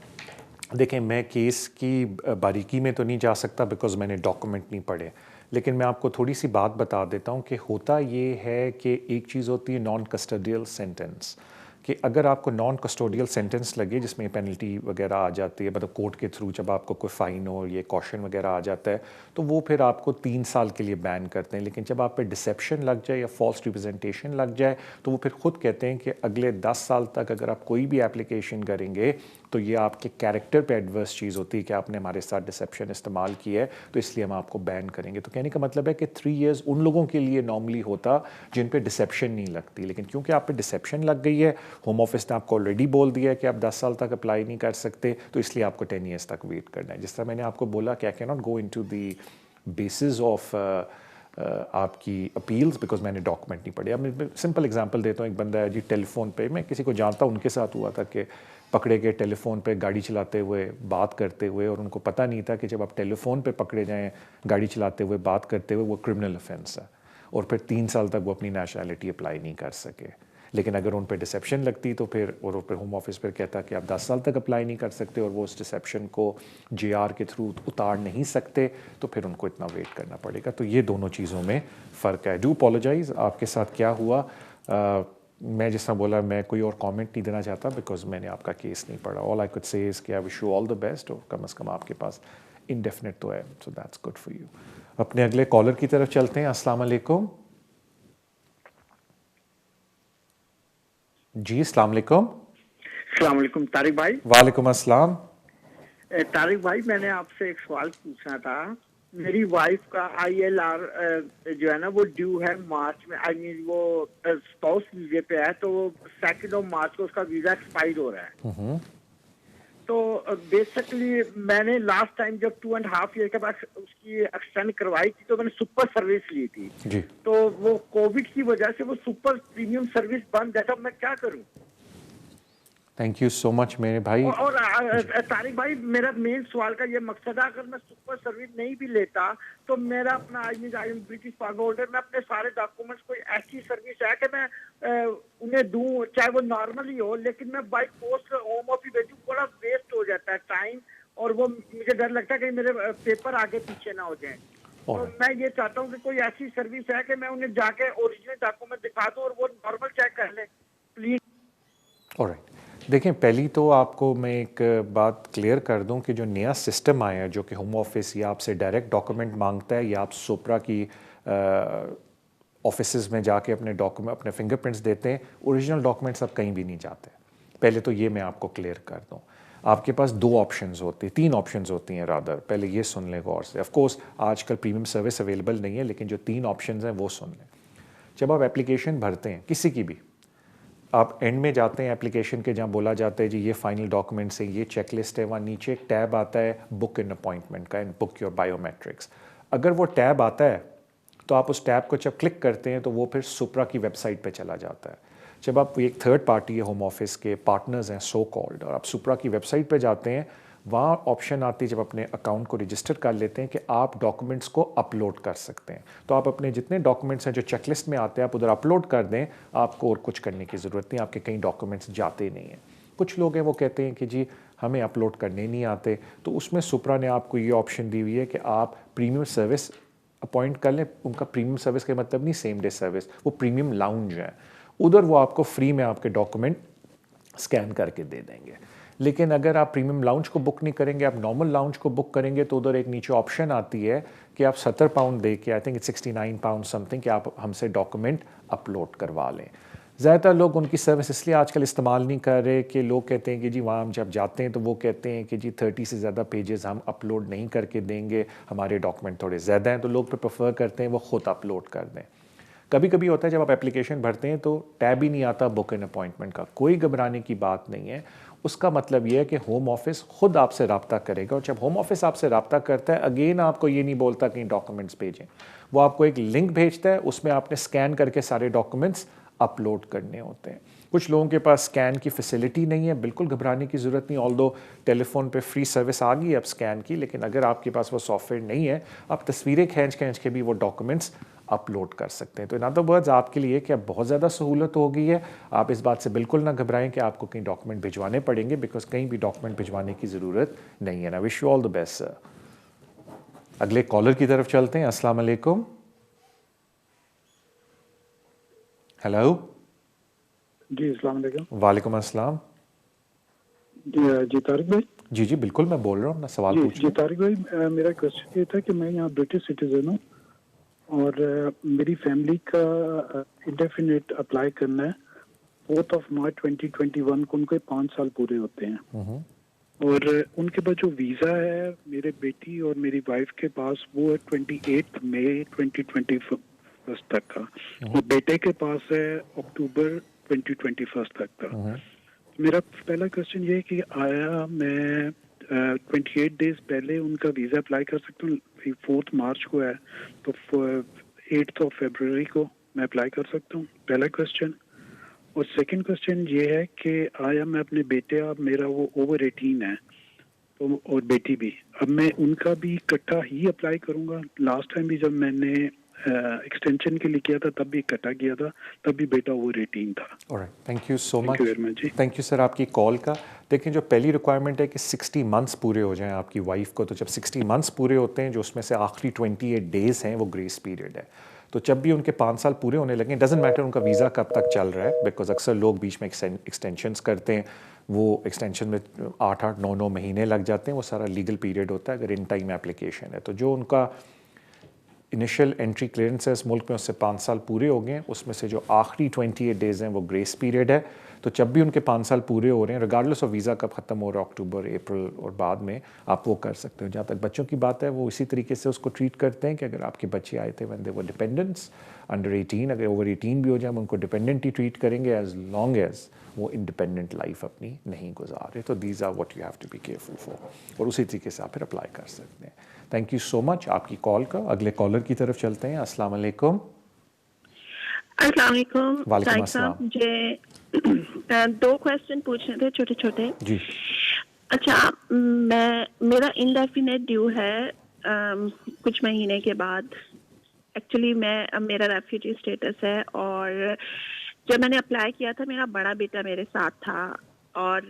देखें, मैं केस की बारीकी में तो नहीं जा सकता बिकॉज मैंने डॉक्यूमेंट नहीं पढ़े, लेकिन मैं आपको थोड़ी सी बात बता देता हूँ कि होता ये है कि एक चीज़ होती है नॉन कस्टोडियल सेंटेंस, कि अगर आपको नॉन कस्टोडियल सेंटेंस लगे जिसमें पेनल्टी वगैरह आ जाती है, मतलब कोर्ट के थ्रू जब आपको कोई फ़ाइन हो, ये कॉशन वगैरह आ जाता है, तो वो फिर आपको 3 साल के लिए बैन करते हैं। लेकिन जब आप पे डिसेप्शन लग जाए या फॉल्स रिप्रेजेंटेशन लग जाए तो वो फिर खुद कहते हैं कि अगले 10 साल तक अगर आप कोई भी एप्लीकेशन करेंगे तो ये आपके कैरेक्टर पे एडवर्स चीज़ होती है कि आपने हमारे साथ डिसेप्शन इस्तेमाल की है, तो इसलिए हम आपको बैन करेंगे। तो कहने का मतलब है कि 3 इयर्स उन लोगों के लिए नॉर्मली होता जिन पे डिसेप्शन नहीं लगती, लेकिन क्योंकि आप पे डिसेप्शन लग गई है, होम ऑफिस ने आपको ऑलरेडी बोल दिया है कि आप 10 साल तक अप्लाई नहीं कर सकते, तो इसलिए आपको 10 ईयर्स तक वेट करना है। जिस तरह मैंने आपको बोला कि I can not go into the basis of आपकी अपील्स बिकॉज मैंने डॉक्यूमेंट नहीं पढ़े। अब मैं सिंपल एग्जांपल देता हूँ। एक बंदा है जी टेलीफोन पे, मैं किसी को जानता हूँ, उनके साथ हुआ था कि पकड़े गए टेलीफोन पे गाड़ी चलाते हुए बात करते हुए, और उनको पता नहीं था कि जब आप टेलीफोन पे पकड़े जाएं गाड़ी चलाते हुए बात करते हुए वो क्रिमिनल ऑफेंस है, और फिर 3 साल तक वो अपनी नेशनैलिटी अप्लाई नहीं कर सके। लेकिन अगर उन पर डिसेप्शन लगती तो फिर होम ऑफिस पर कहता कि आप 10 साल तक अप्लाई नहीं कर सकते और वो उस डिसेप्शन को JR के थ्रू उतार नहीं सकते, तो फिर उनको इतना वेट करना पड़ेगा। तो ये दोनों चीज़ों में फ़र्क है। डू अपोलोजाइज़ आपके साथ क्या हुआ। मैं जिस तरह बोला, मैं कोई और कमेंट नहीं देना चाहता बिकॉज मैंने आपका केस नहीं पढ़ा। All I could say is कि I wish you all the best, और कम से कम आपके पास इंडेफिनिट तो है, so that's good for you. अपने अगले कॉलर की तरफ चलते हैं। अस्सलाम वालेकुम जी। अस्सलाम वालेकुम। अस्सलाम वालेकुम तारिक भाई। वालेकुम अस्सलाम। तारिक भाई, मैंने आपसे एक सवाल पूछना था। मेरी वाइफ का ILR जो है ना वो ड्यू है मार्च में, आई मीन वो स्पाउस वीजे पे है, तो 2 मार्च को उसका वीजा एक्सपायर हो रहा है। तो बेसिकली मैंने लास्ट टाइम जब 2.5 ईयर के बाद उसकी एक्सटेंड करवाई थी तो मैंने सुपर सर्विस ली थी जी। तो वो कोविड की वजह से वो सुपर प्रीमियम सर्विस बंद है, तो मैं क्या करूं? थैंक यू सो मच मेरे भाई। और तारिक भाई, मेरा मेन सवाल का ये मकसद है, अगर मैं सुपर सर्विस नहीं भी लेता तो मेरा अपना I am British passport holder, मैं अपने सारे डॉक्यूमेंट्स, कोई ऐसी सर्विस है कि मैं उन्हें दूं, चाहे वो नॉर्मल ही हो, लेकिन मैं बाई पोस्ट होम ऑफिस भेजूं, बड़ा वेस्ट हो जाता है टाइम, और वो मुझे डर लगता है कि मेरे पेपर आगे पीछे ना हो जाए। तो मैं ये चाहता हूँ कि कोई ऐसी सर्विस है कि मैं उन्हें जाके ओरिजिनल डॉक्यूमेंट दिखा दूं और वो नॉर्मल चेक कर ले, प्लीज। ऑलराइट, देखें, पहली तो आपको मैं एक बात क्लियर कर दूं कि जो नया सिस्टम आया है जो कि होम ऑफिस या आपसे डायरेक्ट डॉक्यूमेंट मांगता है या आप सोप्रा की ऑफिसेज में जाके अपने डॉक्यूमेंट, अपने फिंगरप्रिंट्स देते हैं, ओरिजिनल डॉक्यूमेंट्स अब कहीं भी नहीं जाते। पहले तो ये मैं आपको क्लियर कर दूं। आपके पास 2 ऑप्शंस होती, 3 ऑप्शंस होती हैं रादर, पहले ये सुन लें गौर से। ऑफ कोर्स आजकल प्रीमियम सर्विस अवेलेबल नहीं है, लेकिन जो 3 ऑप्शंस हैं वो सुन लें। जब आप एप्लीकेशन भरते हैं किसी की भी, आप एंड में जाते हैं एप्लीकेशन के, जहाँ बोला जाता है जी ये फाइनल डॉक्यूमेंट्स है, ये चेकलिस्ट है, वहाँ नीचे एक टैब आता है बुक इन अपॉइंटमेंट का, एंड बुक योर बायोमेट्रिक्स। अगर वो टैब आता है तो आप उस टैब को जब क्लिक करते हैं तो वो फिर सुप्रा की वेबसाइट पे चला जाता है। जब आप एक थर्ड पार्टी है होम ऑफिस के पार्टनर्स हैं सो कॉल्ड, और आप सुपरा की वेबसाइट पे जाते हैं, वहाँ ऑप्शन आती है जब अपने अकाउंट को रजिस्टर कर लेते हैं कि आप डॉक्यूमेंट्स को अपलोड कर सकते हैं। तो आप अपने जितने डॉक्यूमेंट्स हैं जो चेकलिस्ट में आते हैं आप उधर अपलोड कर दें, आपको और कुछ करने की ज़रूरत नहीं, आपके कई डॉक्यूमेंट्स जाते नहीं हैं। कुछ लोग हैं वो कहते हैं कि जी हमें अपलोड करने नहीं आते, तो उसमें सुपरा ने आपको ये ऑप्शन दी हुई है कि आप प्रीमियम सर्विस अपॉइंट कर लें। उनका प्रीमियम सर्विस का मतलब नहीं सेम डे सर्विस, वो प्रीमियम लाउंज है, उधर वो आपको फ्री में आपके डॉक्यूमेंट स्कैन करके दे देंगे। लेकिन अगर आप प्रीमियम लाउंज को बुक नहीं करेंगे, आप नॉर्मल लाउंज को बुक करेंगे, तो उधर एक नीचे ऑप्शन आती है कि आप 70 पाउंड दे के, I think it's 69 pound something, कि आप हमसे डॉक्यूमेंट अपलोड करवा लें। ज़्यादातर लोग उनकी सर्विस इसलिए आजकल इस्तेमाल नहीं कर रहे कि लोग कहते हैं कि जी वहाँ हम जब जाते हैं तो वो कहते हैं कि जी 30 से ज़्यादा पेजेस हम अपलोड नहीं करके देंगे, हमारे डॉक्यूमेंट थोड़े ज़्यादा हैं, तो लोग प्रेफर करते हैं वो ख़ुद अपलोड कर दें। कभी कभी होता है जब आप एप्लीकेशन भरते हैं तो टैब ही नहीं आता बुक एन अपॉइंटमेंट का, कोई घबराने की बात नहीं है। उसका मतलब ये है कि होम ऑफिस खुद आपसे रब्ता करेगा, और जब होम ऑफिस आपसे रब्ता करता है, अगेन आपको ये नहीं बोलता कि डॉक्यूमेंट्स भेजें, वो आपको एक लिंक भेजता है, उसमें आपने स्कैन करके सारे डॉक्यूमेंट्स अपलोड करने होते हैं। कुछ लोगों के पास स्कैन की फैसिलिटी नहीं है, बिल्कुल घबराने की ज़रूरत नहीं, ऑल्दो टेलीफोन पे फ्री सर्विस आ गई है अब स्कैन की, लेकिन अगर आपके पास वो सॉफ्टवेयर नहीं है, आप तस्वीरें खींच के भी वो डॉक्यूमेंट्स अपलोड कर सकते हैं। तो इन अदर वर्ड्स आपके लिए कि अब बहुत ज़्यादा सहूलत हो गई है। आप इस बात से बिल्कुल ना घबराएं कि आपको कहीं डॉक्यूमेंट भिजवाने पड़ेंगे, बिकॉज कहीं भी डॉक्यूमेंट भिजवाने की ज़रूरत नहीं है ना। Wish you all the best sir. अगले कॉलर की तरफ चलते हैं। अस्सलाम वालेकुम। हेलो जी, अस्सलाम वालेकुम। वालेकुम अस्सलाम। जी तारिक भाई। जी जी बिल्कुल, मैं बोल रहा हूँ, अपना सवाल पूछिए। जी तारिक भाई, मेरा क्वेश्चन ये था कि मैं यहाँ ब्रिटिश सिटीजन हूँ और मेरी फैमिली का इंडेफिनिट अप्लाई करना है। 4 मार्च 2021 को उनके 5 साल पूरे होते हैं, और उनके पास जो वीज़ा है मेरे बेटी और मेरी वाइफ के पास वो है 28 मई 2021 तक का, और बेटे के पास है अक्टूबर 2021 तक का। मेरा पहला क्वेश्चन ये है कि आया मैं 28 डेज पहले उनका वीज़ा अप्लाई कर सकता हूँ? 4 मार्च को है तो 8 फरवरी को मैं अप्लाई कर सकता हूँ, पहला क्वेश्चन। और सेकंड क्वेश्चन ये है कि आया मैं अपने बेटे, अब मेरा वो ओवर 18 है तो, और बेटी भी, अब मैं उनका भी इकट्ठा ही अप्लाई करूँगा? लास्ट टाइम भी जब मैंने एक्सटेंशन के लिए किया था तब भी इकट्ठा किया था, तब भी बेटा ओवर 18 था। Alright, thank you so much. जी थैंक यू सर आपकी कॉल का। देखें, जो पहली रिक्वायरमेंट है कि 60 मंथ्स पूरे हो जाएं आपकी वाइफ को, तो जब 60 मंथ्स पूरे होते हैं, जो उसमें से आखिरी 28 डेज हैं वो ग्रेस पीरियड है। तो जब भी उनके 5 साल पूरे होने लगे, डजेंट मैटर उनका वीज़ा कब तक चल रहा है, बिकॉज अक्सर लोग बीच में एक्सटेंशंस करते हैं, वो एक्सटेंशन में 8-8, 9-9 महीने लग जाते हैं, वो सारा लीगल पीरियड होता है अगर इन टाइम एप्लीकेशन है। तो जो उनका इनिशियल एंट्री क्लियरेंसेस मुल्क में उससे 5 साल पूरे हो गए, उसमें से जो आखिरी 28 डेज़ हैं वो ग्रेस पीरियड है। तो जब भी उनके 5 साल पूरे हो रहे हैं, रिगार्डलेस ऑफ वीज़ा कब ख़त्म हो रहा है, अक्टूबर, अप्रैल और बाद में, आप वो कर सकते हो। जहाँ तक बच्चों की बात है, वो इसी तरीके से उसको ट्रीट करते हैं कि अगर आपके बच्चे आए थे when they were dependents under 18, अगर ओवर 18 भी हो जाए, हम उनको डिपेंडेंट ही ट्रीट करेंगे एज लॉन्ग एज वो इंडिपेंडेंट लाइफ अपनी नहीं गुजार रहे। तो these are what you have to be careful for, और उसी तरीके से आप फिर अप्लाई कर सकते हैं। थैंक यू सो मच आपकी कॉल का। अगले कॉलर की तरफ चलते हैं। अस्सलाम वालेकुम। अस्सलाम वालेकुम। वालेकुम अस्सलाम। मुझे 2 क्वेश्चन पूछने थे छोटे छोटे। जी। अच्छा, मेरा इंडेफिनेट ड्यू है कुछ महीने के बाद। एक्चुअली मेरा रेफ्यूजी स्टेटस है, और जब मैंने अप्लाई किया था मेरा बड़ा बेटा मेरे साथ था, और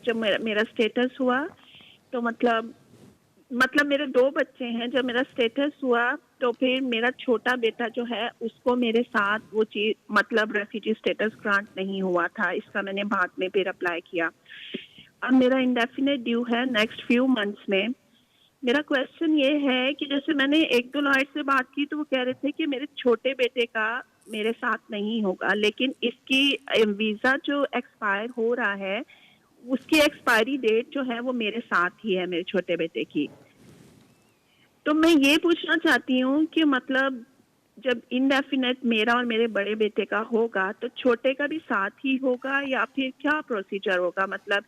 जब मेरा स्टेटस हुआ तो मतलब मेरे 2 बच्चे हैं। जब मेरा स्टेटस हुआ तो फिर मेरा छोटा बेटा जो है उसको मेरे साथ वो चीज मतलब रेफ्यूजी स्टेटस ग्रांट नहीं हुआ था। इसका मैंने बाद में फिर अप्लाई किया। अब मेरा इंडेफिनेट ड्यू है नेक्स्ट फ्यू मंथ्स में। मेरा क्वेश्चन ये है कि जैसे मैंने 1-2 लॉयर से बात की तो वो कह रहे थे कि मेरे छोटे बेटे का मेरे साथ नहीं होगा, लेकिन इसकी वीज़ा जो एक्सपायर हो रहा है उसकी एक्सपायरी डेट जो है वो मेरे साथ ही है, मेरे छोटे बेटे की। तो मैं ये पूछना चाहती हूँ कि मतलब जब इंडेफिनेट मेरा और मेरे बड़े बेटे का होगा तो छोटे का भी साथ ही होगा, या फिर क्या प्रोसीजर होगा? मतलब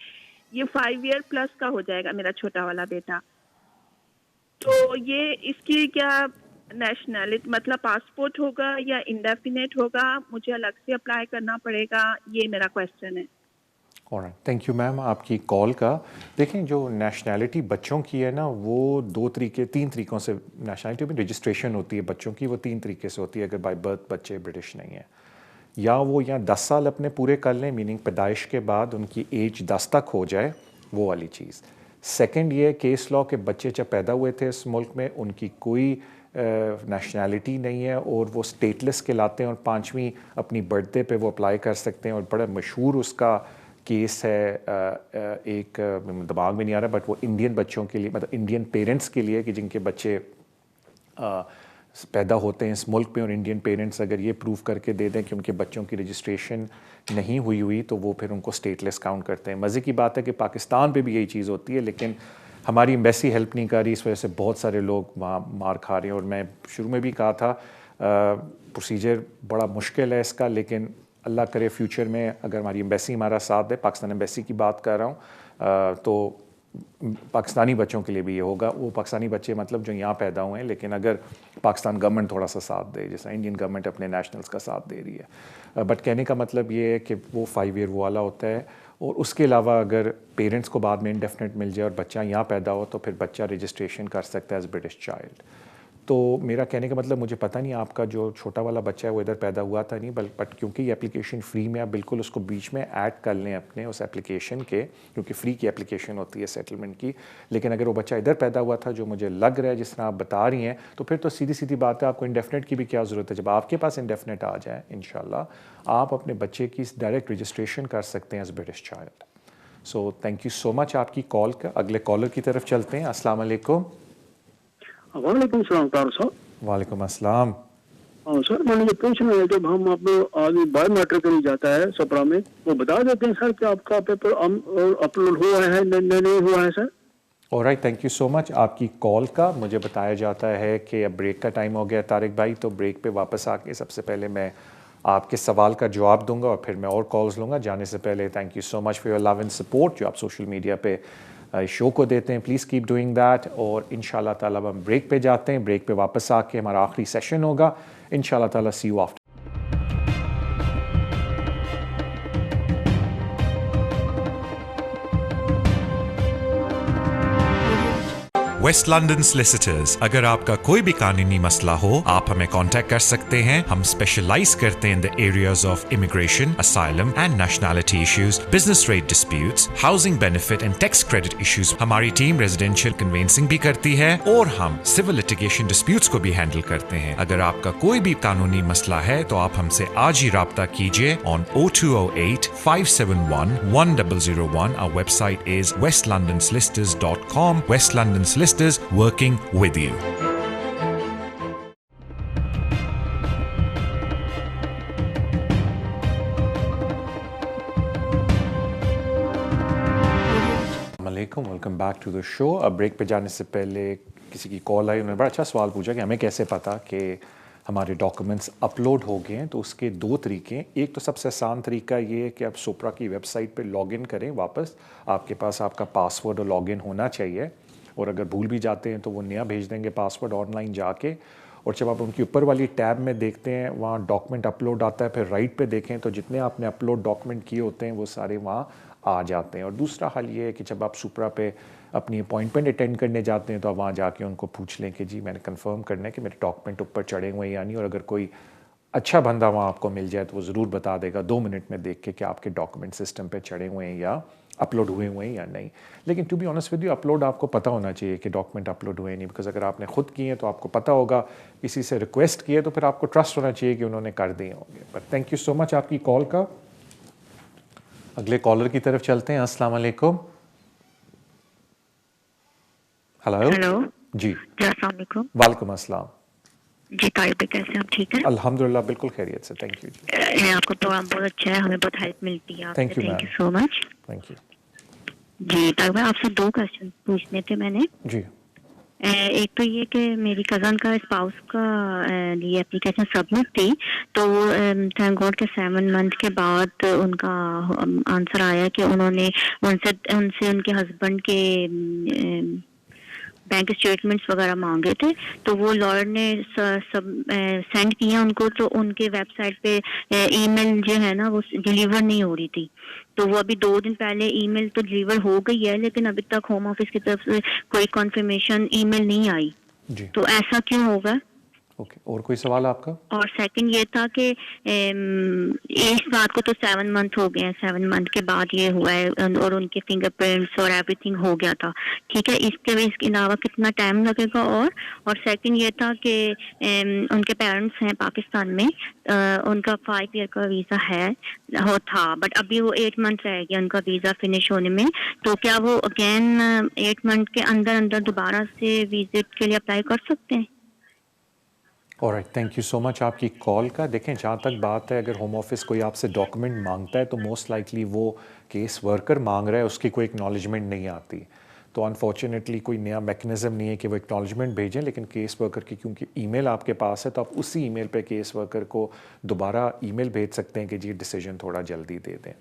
ये 5 ईयर प्लस का हो जाएगा मेरा छोटा वाला बेटा, तो ये इसकी क्या नेशनलिटी मतलब पासपोर्ट होगा या इंडेफिनेट होगा, मुझे अलग से अप्लाई करना पड़ेगा, ये मेरा क्वेश्चन है। ऑलराइट, थैंक यू मैम आपकी कॉल का। देखें, जो नेशनैलिटी बच्चों की है ना, वो तीन तरीक़ों से नेशनैलिटी में रजिस्ट्रेशन होती है बच्चों की, वो 3 तरीके से होती है अगर बाय बर्थ बच्चे ब्रिटिश नहीं है। या वो यहाँ 10 साल अपने पूरे कर लें, मीनिंग पैदाइश के बाद उनकी एज 10 तक हो जाए, वो वाली चीज़। सेकंड ये केस लॉ के बच्चे जब पैदा हुए थे इस मुल्क में, उनकी कोई नेशनैलिटी नहीं है और वो स्टेटलेस कहलाते हैं, और 5वीं अपनी बर्थडे पे वो अप्लाई कर सकते हैं। और बड़ा मशहूर उसका केस है, एक दिमाग में नहीं आ रहा, बट वो इंडियन बच्चों के लिए, मतलब इंडियन पेरेंट्स के लिए, कि जिनके बच्चे पैदा होते हैं इस मुल्क में, और इंडियन पेरेंट्स अगर ये प्रूव करके दे दें कि उनके बच्चों की रजिस्ट्रेशन नहीं हुई तो वो फिर उनको स्टेटलेस काउंट करते हैं। मज़े की बात है कि पाकिस्तान पे भी यही चीज़ होती है, लेकिन हमारी एम्बेसी हेल्प नहीं कर रही, इस वजह से बहुत सारे लोग वहाँ मार खा रहे हैं। और मैं शुरू में भी कहा था प्रोसीजर बड़ा मुश्किल है इसका, लेकिन अल्लाह करे फ्यूचर में अगर हमारी एम्बेसी हमारा साथ दे, पाकिस्तान एम्बेसी की बात कर रहा हूँ, तो पाकिस्तानी बच्चों के लिए भी ये होगा। वो पाकिस्तानी बच्चे मतलब जो यहाँ पैदा हुए हैं, लेकिन अगर पाकिस्तान गवर्नमेंट थोड़ा सा साथ दे, जैसा इंडियन गवर्नमेंट अपने नेशनल्स का साथ दे रही है। बट कहने का मतलब ये है कि वो 5 ईयर वो वाला होता है। और उसके अलावा अगर पेरेंट्स को बाद में इंडेफिनेट मिल जाए और बच्चा यहाँ पैदा हो, तो फिर बच्चा रजिस्ट्रेशन कर सकता है एज ब्रिटिश चाइल्ड। तो मेरा कहने का मतलब, मुझे पता नहीं आपका जो छोटा वाला बच्चा है वो इधर पैदा हुआ था नहीं, बट क्योंकि ये एप्लीकेशन फ्री में, आप बिल्कुल उसको बीच में ऐड कर लें अपने उस एप्लीकेशन के, क्योंकि फ्री की एप्लीकेशन होती है सेटलमेंट की। लेकिन अगर वो बच्चा इधर पैदा हुआ था, जो मुझे लग रहा है जिस तरह आप बता रही हैं, तो फिर तो सीधी सीधी बात है, आपको इंडेफिनेट की भी क्या ज़रूरत है। जब आपके पास इंडेफिनेट आ जाए इंशाल्लाह, आप अपने बच्चे की डायरेक्ट रजिस्ट्रेशन कर सकते हैं as British child. So thank you so much आपकी कॉल का। अगले कॉलर की तरफ चलते हैं। अस्सलाम वालेकुम। वालेकुम सलाम साहब। वालेकुम अस्सलाम। सर, मैंने ये पूछना है, जब हम अपने आगे बायोमेट्रिकली जाता है सपरा में, वो बता देते हैं सर कि आपका पेपर अपलोड हुआ है नहीं हुआ है sir. Alright, thank you so much आपकी कॉल का। मुझे बताया जाता है कि अब ब्रेक का टाइम हो गया तारिक भाई, तो ब्रेक पे वापस आके सबसे पहले मैं आपके सवाल का जवाब दूंगा और फिर मैं और कॉल्स लूँगा। जाने से पहले thank you so much for your love and support जो आप सोशल मीडिया पे शो को देते हैं। Please keep doing that. और इंशाल्लाह ताला हम ब्रेक पे जाते हैं। ब्रेक पे वापस आके हमारा आखिरी सेशन होगा इंशाल्लाह ताला। See you after. West London solicitors, अगर आपका कोई भी कानूनी मसला हो, आप हमें कांटेक्ट कर सकते हैं। हम स्पेशलाइज करते हैं in the areas of immigration, asylum and nationality issues, business rate disputes, housing benefit and tax credit issues. हमारी टीम रेजिडेंशियल कन्वेंसिंग भी करती है और हम सिविल लिटिगेशन डिस्प्यूट्स को भी हैंडल करते हैं। अगर आपका कोई भी कानूनी मसला है तो आप हमसे आज ही राब्ता कीजिए on 0208 571 1001। Our website is westlondonsolicitors.com. West London Solicitors, working with you. अस्सलामुअलैकुम, welcome back to the show. अब ब्रेक पे जाने से पहले किसी की कॉल आई, उन्होंने बड़ा अच्छा सवाल पूछा कि हमें कैसे पता कि हमारे डॉक्यूमेंट्स अपलोड हो गए हैं। तो उसके 2 तरीके हैं। एक तो सबसे आसान तरीका ये है कि आप सोप्रा की वेबसाइट पे लॉगिन करें वापस। आपके पास आपका पासवर्ड और लॉगिन होना चाहिए, और अगर भूल भी जाते हैं तो वो नया भेज देंगे पासवर्ड ऑनलाइन जाके। और जब आप उनकी ऊपर वाली टैब में देखते हैं, वहाँ डॉक्यूमेंट अपलोड आता है, फिर राइट पे देखें तो जितने आपने अपलोड डॉक्यूमेंट किए होते हैं वो सारे वहाँ आ जाते हैं। और दूसरा हल ये है कि जब आप सुपरा पे अपनी अपॉइंटमेंट अटेंड करने जाते हैं तो आप वहाँ जाके उनको पूछ लें कि जी मैंने कंफर्म करना है कि मेरे डॉक्यूमेंट ऊपर चढ़े हुए हैं या नहीं। और अगर कोई अच्छा बंदा वहाँ आपको मिल जाए तो वो ज़रूर बता देगा 2 मिनट में देख के कि आपके डॉक्यूमेंट सिस्टम पे चढ़े हुए हैं या अपलोड हुए हैं या नहीं। लेकिन to be honest with you, upload आपको पता होना चाहिए कि डॉक्यूमेंट अपलोड हुए नहीं, बिकॉज अगर आपने खुद किए हैं तो आपको पता होगा, किसी से रिक्वेस्ट किए तो फिर आपको ट्रस्ट होना चाहिए कि उन्होंने कर दिए होंगे। But thank you so much आपकी कॉल का। अगले कॉलर की तरफ चलते हैं। अस्सलाम वालेकुम। हेलो जी, अस्सलाम वालेकुम। वालेकुम अस्सलाम जी, तारिक, कैसे आप? ठीक है अल्हम्दुलिल्लाह, बिल्कुल खैरियत से। थैंक यू जी। आपका प्रोग्राम बहुत अच्छा है, हमें बहुत हेल्प मिलती है। Thank you so much. Thank you ji Tariq भाई, आपसे 2 क्वेश्चन पूछने थे मैंने जी। एक तो ये कि मेरी कज़न का स्पाउस का लिए एप्लीकेशन सबमिट थी, तो वो थैंक गॉड के 7 मंथ के बाद उनका आंसर आया कि उनसे उनके हस्बैंड के बैंक स्टेटमेंट्स वगैरह मांगे थे, तो वो लॉयर ने सब सेंड किया उनको, तो उनके वेबसाइट पे ईमेल जो है ना वो डिलीवर नहीं हो रही थी। तो वो अभी 2 दिन पहले ईमेल तो डिलीवर हो गई है, लेकिन अभी तक होम ऑफिस की तरफ से कोई कन्फर्मेशन ईमेल नहीं आई जी। तो ऐसा क्यों होगा? ओके, और कोई सवाल आपका? और सेकंड ये था कि इस बात को तो 7 मंथ हो गए हैं, 7 मंथ के बाद ये हुआ है और उनके फिंगरप्रिंट्स और एवरीथिंग हो गया था, ठीक है। इसके अलावा कितना टाइम लगेगा? और सेकंड ये था कि उनके पेरेंट्स हैं पाकिस्तान में, उनका 5 ईयर का वीज़ा है था, बट अभी वो 8 मंथ रह गया उनका वीज़ा फिनिश होने में, तो क्या वो अगेन 8 मंथ के अंदर अंदर दोबारा से विजिट के लिए अप्लाई कर सकते हैं? Alright, thank you so much आपकी कॉल का। देखें, जहाँ तक बात है, अगर होम ऑफिस कोई आपसे डॉक्यूमेंट मांगता है तो मोस्ट लाइकली वो केस वर्कर मांग रहा है, उसकी कोई एक्नॉलेजमेंट नहीं आती। तो अनफॉर्चुनेटली कोई नया मैकेनिज्म नहीं है कि वो एक्नॉलेजमेंट भेजें, लेकिन केस वर्कर की क्योंकि ईमेल आपके पास है तो आप उसी ईमेल पे केस वर्कर को दोबारा ईमेल भेज सकते हैं कि जी डिसीजन थोड़ा जल्दी दे दें।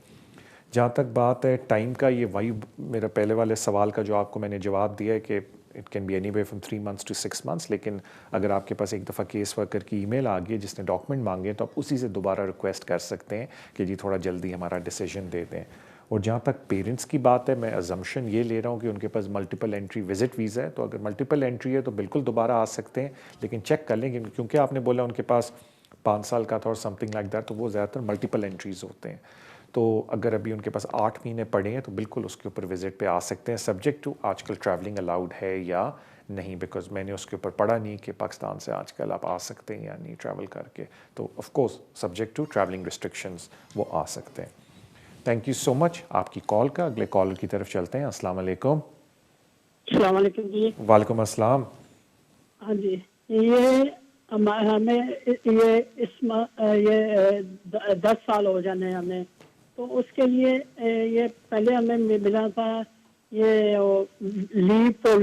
जहाँ तक बात है टाइम का, ये वही मेरा पहले वाले सवाल का जो आपको मैंने जवाब दिया है कि it can be any way from 3 months to 6 months, लेकिन अगर आपके पास एक दफ़ा केस वर्कर की ईमेल आ गई है जिसने डॉक्यूमेंट मांगे तो आप उसी से दोबारा रिक्वेस्ट कर सकते हैं कि जी थोड़ा जल्दी हमारा डिसीजन दे दें। और जहाँ तक पेरेंट्स की बात है, मैं अजम्पशन ये ले रहा हूँ कि उनके पास मल्टीपल एंट्री विजिट वीज़ा है, तो अगर मल्टीपल एंट्री है तो बिल्कुल दोबारा आ सकते हैं, लेकिन चेक कर लें क्योंकि आपने बोला उनके पास 5 साल का था और समथिंग लाइक दैट, तो वो ज़्यादातर मल्टीपल एंट्रीज़ होते हैं। तो अगर अभी उनके पास 8 महीने पड़े हैं तो बिल्कुल उसके ऊपर विजिट पे आ सकते हैं, सब्जेक्ट टू आजकल ट्रैवलिंग अलाउड है या नहीं, बिकॉज मैंने उसके ऊपर पढ़ा नहीं कि पाकिस्तान से आजकल आप आ सकते हैं या नहीं ट्रैवल करके, तो of course subject to travelling restrictions वो आ सकते हैं। थैंक यू सो मच आपकी कॉल का। अगले कॉलर की तरफ चलते हैं। अस्सलाम वालेकुम। अस्सलाम वालेकुम जी। वालेकुम अस्सलाम। हाँ जी, ये हमें ये 10 साल हो जाने हमें, तो उसके लिए ये पहले हमें मिला था ये लीव फॉर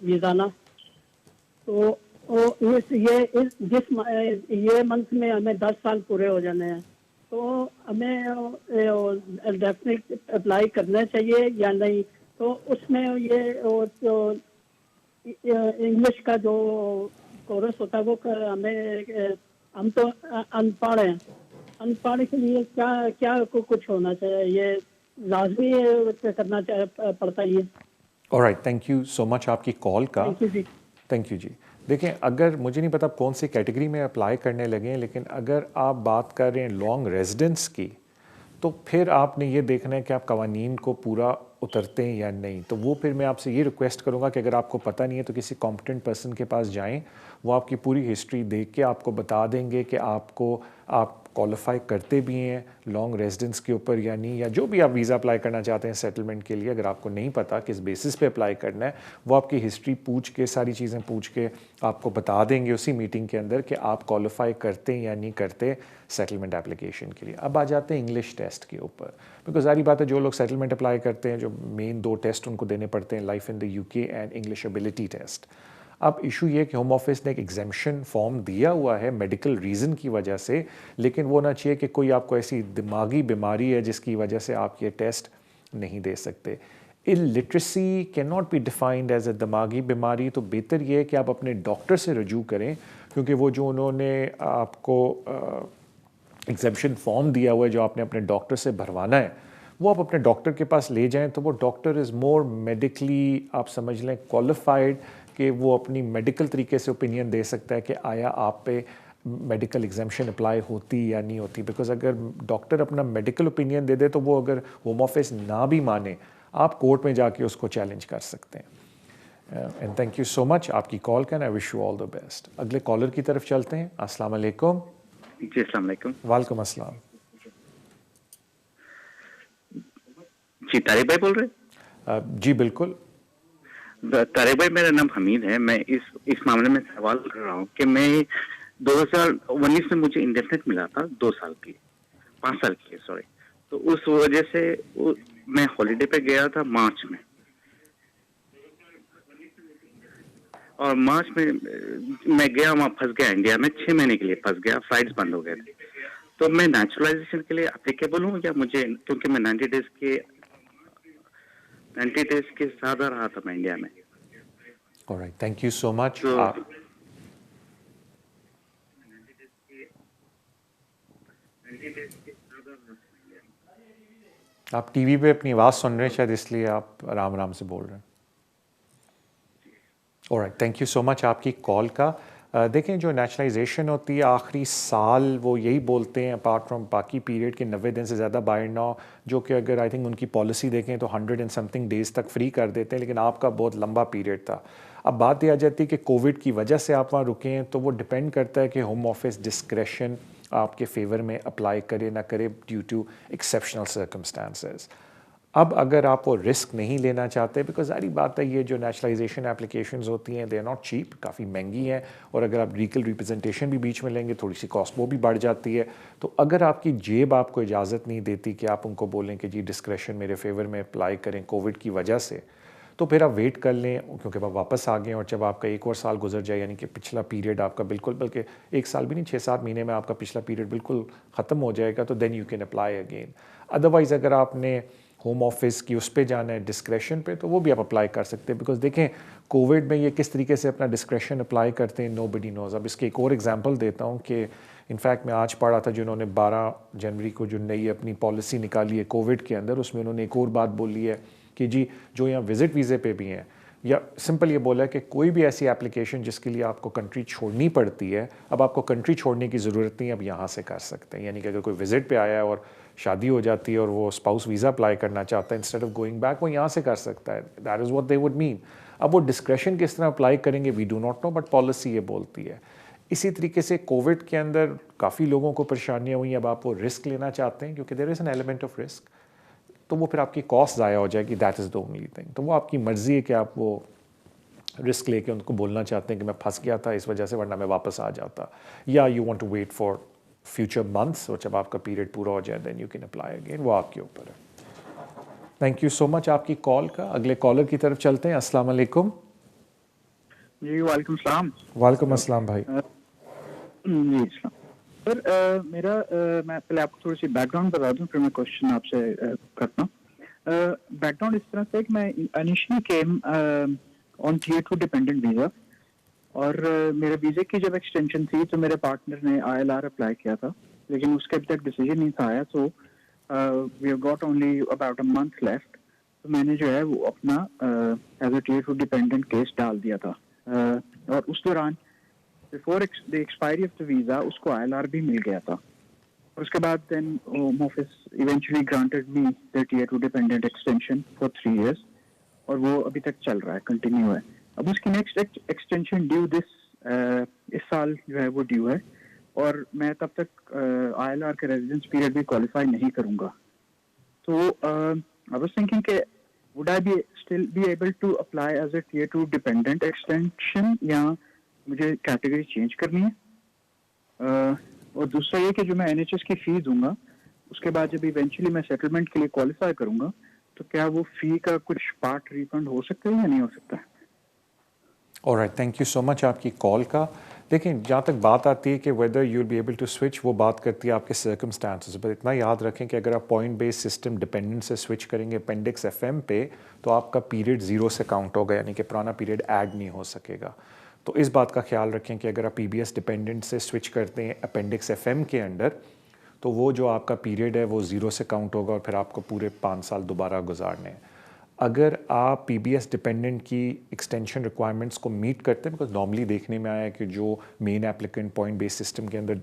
वीज़ा ना, तो ये मंथ में हमें 10 साल पूरे हो जाने हैं, तो हमें डेफिनेट अप्लाई करना चाहिए या नहीं? तो उसमें ये इंग्लिश का जो कोर्स होता है वो हमें, हम तो अनपढ़ हैं, अनपढ़ के लिए क्या कुछ होना चाहिए? ये लाजमी करना पड़ता है ये? Alright, thank you so much आपकी कॉल का। थैंक यू जी। देखें, अगर मुझे नहीं पता कौन सी कैटेगरी में अप्लाई करने लगे हैं, लेकिन अगर आप बात कर रहे हैं लॉन्ग रेजिडेंस की, तो फिर आपने ये देखना है कि आप कवानीन को पूरा उतरते हैं या नहीं। तो वो फिर मैं आपसे ये रिक्वेस्ट करूँगा कि अगर आपको पता नहीं है तो किसी कॉम्पिटेंट पर्सन के पास जाएं, वो आपकी पूरी हिस्ट्री देख के आपको बता देंगे कि आप क्वालिफाई करते भी हैं लॉन्ग रेजिडेंस के ऊपर या नहीं, या जो भी आप वीज़ा अप्लाई करना चाहते हैं सेटलमेंट के लिए, अगर आपको नहीं पता किस बेसिस पे अप्लाई करना है, वो आपकी हिस्ट्री पूछ के, सारी चीज़ें पूछ के आपको बता देंगे उसी मीटिंग के अंदर कि आप क्वालिफाई करते हैं या नहीं करते सेटलमेंट एप्लीकेशन के लिए। अब आ जाते हैं इंग्लिश टेस्ट के ऊपर, बिकॉज सारी बात है, जो लोग सेटलमेंट अप्लाई करते हैं, जो मेन 2 टेस्ट उनको देने पड़ते हैं, life in the UK and English ability test. अब इशू ये कि होम ऑफिस ने एक एग्जेम्पशन फॉर्म दिया हुआ है मेडिकल रीज़न की वजह से, लेकिन वो ना चाहिए कि कोई आपको ऐसी दिमागी बीमारी है जिसकी वजह से आप ये टेस्ट नहीं दे सकते। Illiteracy can not be defined as a दिमागी बीमारी, तो बेहतर ये है कि आप अपने डॉक्टर से रजू करें, क्योंकि वो जो उन्होंने आपको एग्जेम्पशन फॉर्म दिया हुआ है जो आपने अपने डॉक्टर से भरवाना है, वो आप अपने डॉक्टर के पास ले जाएं, तो वो डॉक्टर इज़ मोर मेडिकली, आप समझ लें, क्वालिफाइड कि वो अपनी मेडिकल तरीके से ओपिनियन दे सकता है कि आया आप पे मेडिकल एग्जेम्पशन अप्लाई होती या नहीं होती। बिकॉज अगर डॉक्टर अपना मेडिकल ओपिनियन दे दे तो वो अगर होम ऑफिस ना भी माने, आप कोर्ट में जाके उसको चैलेंज कर सकते हैं। And thank you so much आपकी कॉल का, आई wish you all the best. अगले कॉलर की तरफ चलते हैं। अस्सलाम वालेकुम। जी अस्सलाम वालेकुम। वालेकुम अस्सलाम। जी तारिक भाई बोल रहे? जी बिल्कुल तारिक भाई, मेरा नाम हमीद है। मैं इस मामले में सवाल कर रहा हूँ कि मैं 2019 में मुझे इंडेफिनेट मिला था 2 साल के लिए, 5 साल के लिए सॉरी, तो उस वजह से मैं हॉलीडे पे गया था मार्च में, और मार्च में मैं गया, वहाँ फंस गया इंडिया में, 6 महीने के लिए फंस गया, फ्लाइट्स बंद हो गए थे। तो मैं नेचुरलाइजेशन के लिए अप्लीकेबल हूँ या मुझे, क्योंकि मैं 90 डेज के साथ रहा था मैं इंडिया में। Alright, thank you so much. आप टीवी पे अपनी आवाज़ सुन रहे हैं शायद, इसलिए आप आराम आराम से बोल रहे हैं। Alright, thank you so much आपकी कॉल का। देखें, जो नेशनलाइजेशन होती है आखिरी साल, वो यही बोलते हैं अपार्ट फ्रॉम बाकी पीरियड के 90 दिन से ज़्यादा बाहर ना हो, जो कि अगर आई थिंक उनकी पॉलिसी देखें तो 100 एंड समथिंग डेज़ तक फ्री कर देते हैं, लेकिन आपका बहुत लंबा पीरियड था। अब बात यह आ जाती है कि कोविड की वजह से आप वहाँ रुके हैं, तो वो डिपेंड करता है कि होम ऑफिस डिस्क्रेशन आपके फेवर में अप्लाई करे ना करे ड्यू टू एक्सेप्शनल सर्कमस्टांसेस। अब अगर आप वो रिस्क नहीं लेना चाहते, बिकॉज सारी बात है ये जो नेशनलाइजेशन एप्लीकेशंस होती हैं दे आर नॉट चीप, काफ़ी महंगी हैं, और अगर आप लीगल रिप्रेजेंटेशन भी बीच में लेंगे थोड़ी सी कॉस्ट वो भी बढ़ जाती है। तो अगर आपकी जेब आपको इजाज़त नहीं देती कि आप उनको बोलें कि जी डिस्क्रेशन मेरे फेवर में अप्लाई करें कोविड की वजह से, तो फिर आप वेट कर लें, क्योंकि आप वापस आ गए और जब आपका एक और साल गुजर जाए, यानी कि पिछला पीरियड आपका बिल्कुल, बल्कि एक साल भी नहीं 6-7 महीने में आपका पिछला पीरियड बिल्कुल ख़त्म हो जाएगा, तो then you can apply again. Otherwise अगर आपने होम ऑफिस की उस पर जाना है डिस्क्रेशन पे, तो वो भी आप अप्लाई कर सकते हैं, बिकॉज देखें कोविड में ये किस तरीके से अपना डिस्क्रेशन अप्लाई करते हैं नोबडी नोज़। अब इसके एक और एग्जांपल देता हूँ कि इनफैक्ट मैं आज पढ़ा था जिन्होंने 12 जनवरी को जो नई अपनी पॉलिसी निकाली है कोविड के अंदर, उसमें उन्होंने एक और बात बोली है कि जी जो यहाँ विज़िट वीज़े पे भी हैं, या सिंपल ये बोला है कि कोई भी ऐसी एप्लीकेशन जिसके लिए आपको कंट्री छोड़नी पड़ती है, अब आपको कंट्री छोड़ने की ज़रूरत नहीं, अब यहाँ से कर सकते हैं। यानी कि अगर कोई विज़िट पे आया है और शादी हो जाती है और वो स्पाउस वीज़ा अप्लाई करना चाहता है इंस्टेड ऑफ गोइंग बैक, वो यहाँ से कर सकता है। That is what they would mean. अब वो डिस्क्रेशन किस तरह अप्लाई करेंगे we do not know, but policy ये बोलती है। इसी तरीके से कोविड के अंदर काफ़ी लोगों को परेशानियाँ हुई। अब आप वो रिस्क लेना चाहते हैं क्योंकि there is an element of risk, तो वो फिर आपकी कॉस्ट ज़ाया हो जाएगी। That is the only thing. तो वो आपकी मर्ज़ी है कि आप वो रिस्क लेके उनको बोलना चाहते हैं कि मैं फंस गया था इस वजह से, वरना मैं वापस आ जाता, या you want to wait for future months, और जब आपका पीरियड पूरा हो जाए then you can apply again. वो आपके ऊपर है। थैंक यू सो मच आपकी कॉल का। अगले कॉलर की तरफ चलते हैं। अस्सलाम वालेकुम। जी वालेकुम सलाम। वालेकुम अस्सलाम भाई। जी सर, मेरा मैं पहले आपको थोड़ी सी बैकग्राउंड बता दूं, फिर मैं क्वेश्चन आपसे करता हूँ। बैकग्राउंड इस तरह से कि मैं initially came on tier 2 dependent visa, और मेरे वीज़े की जब एक्सटेंशन थी तो मेरे पार्टनर ने ILR अप्लाई किया था, लेकिन उसके अभी तक डिसीजन नहीं था आया। So we have got only about a month left. तो मैंने जो है वो अपना as a tier 2 dependent case डाल दिया था, और उस दौरान before the expiry of the visa उसको ILR भी मिल गया था। और उसके बाद then home office eventually granted me the tier 2 dependent extension for 3 years, और वो अभी तक चल रहा है, कंटिन्यू है। अब उसकी नेक्स्ट एक्सटेंशन ड्यू इस साल जो है वो ड्यू है, और मैं तब तक ILR के रेजिडेंस पीरियड भी क्वालिफाई नहीं करूंगा। तो आई वाज थिंकिंग कि would I be still be able to apply as a tier 2 dependent extension, या मुझे कैटेगरी चेंज करनी है? और दूसरा ये कि जो मैं NHS की फी दूंगा उसके बाद जब इवेंचुअली मैं सेटलमेंट के लिए क्वालिफाई करूंगा, तो क्या वो फी का कुछ पार्ट रिफंड हो सकता है या नहीं हो सकता है? Alright, thank you so much आपकी कॉल का। लेकिन जहाँ तक बात आती है कि whether you will be able to switch, वो बात करती है आपके सर्कमस्टांसेस पर। इतना याद रखें कि अगर आप पॉइंट बेस्ड सिस्टम डिपेंडेंट से स्विच करेंगे अपेंडिक्स FM पे, तो आपका पीरियड 0 से काउंट होगा, यानी कि पुराना पीरियड ऐड नहीं हो सकेगा। तो इस बात का ख्याल रखें कि अगर आप PBS डिपेंडेंट से स्विच करते हैं अपेंडिक्स FM के अंडर, तो वो जो आपका पीरियड है वो 0 से काउंट होगा, और फिर आपको पूरे 5 साल दोबारा गुजारने हैं। अगर आप PBS डिपेंडेंट की एक्सटेंशन रिक्वायरमेंट्स को मीट करते हैं, बिकॉज नॉर्मली देखने में आया है कि जो main applicant point based system के अंदर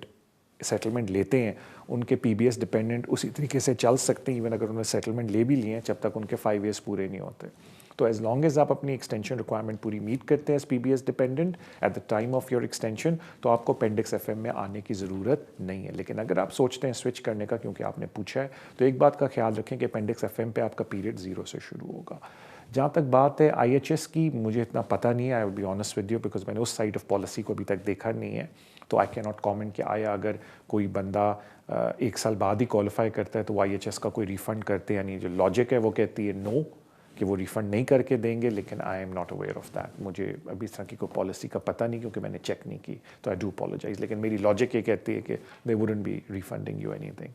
सेटलमेंट लेते हैं उनके PBS डिपेंडेंट उसी तरीके से चल सकते हैं, इवन अगर उन्होंने सेटलमेंट ले भी लिए हैं, जब तक उनके 5 years पूरे नहीं होते। तो एज लॉन्ग एज आप अपनी एक्सटेंशन रिक्वायरमेंट पूरी मीट करते हैं as PBS dependent at the time of your extension, तो आपको अपेंडिक्स FM में आने की ज़रूरत नहीं है। लेकिन अगर आप सोचते हैं स्विच करने का, क्योंकि आपने पूछा है, तो एक बात का ख्याल रखें कि अपेंडिक्स FM पे आपका पीरियड 0 से शुरू होगा। जहाँ तक बात है IHS की, मुझे इतना पता नहीं है, I will be honest with you, because मैंने उस साइड ऑफ पॉलिसी को अभी तक देखा नहीं है, तो आई कैन नॉट कॉमेंट कि आया अगर कोई बंदा 1 साल बाद ही क्वालिफाई करता है तो IHS का कोई रिफ़ंड करते हैं, यानी जो लॉजिक है वो कहती है नो, कि वो रिफ़ंड नहीं करके देंगे, लेकिन I am not aware of that. मुझे अभी इस तरह की कोई पॉलिसी का पता नहीं, क्योंकि मैंने चेक नहीं की, तो आई डू अपोलोजाइज। लेकिन मेरी लॉजिक ये कहती है कि they wouldn't be refunding you anything.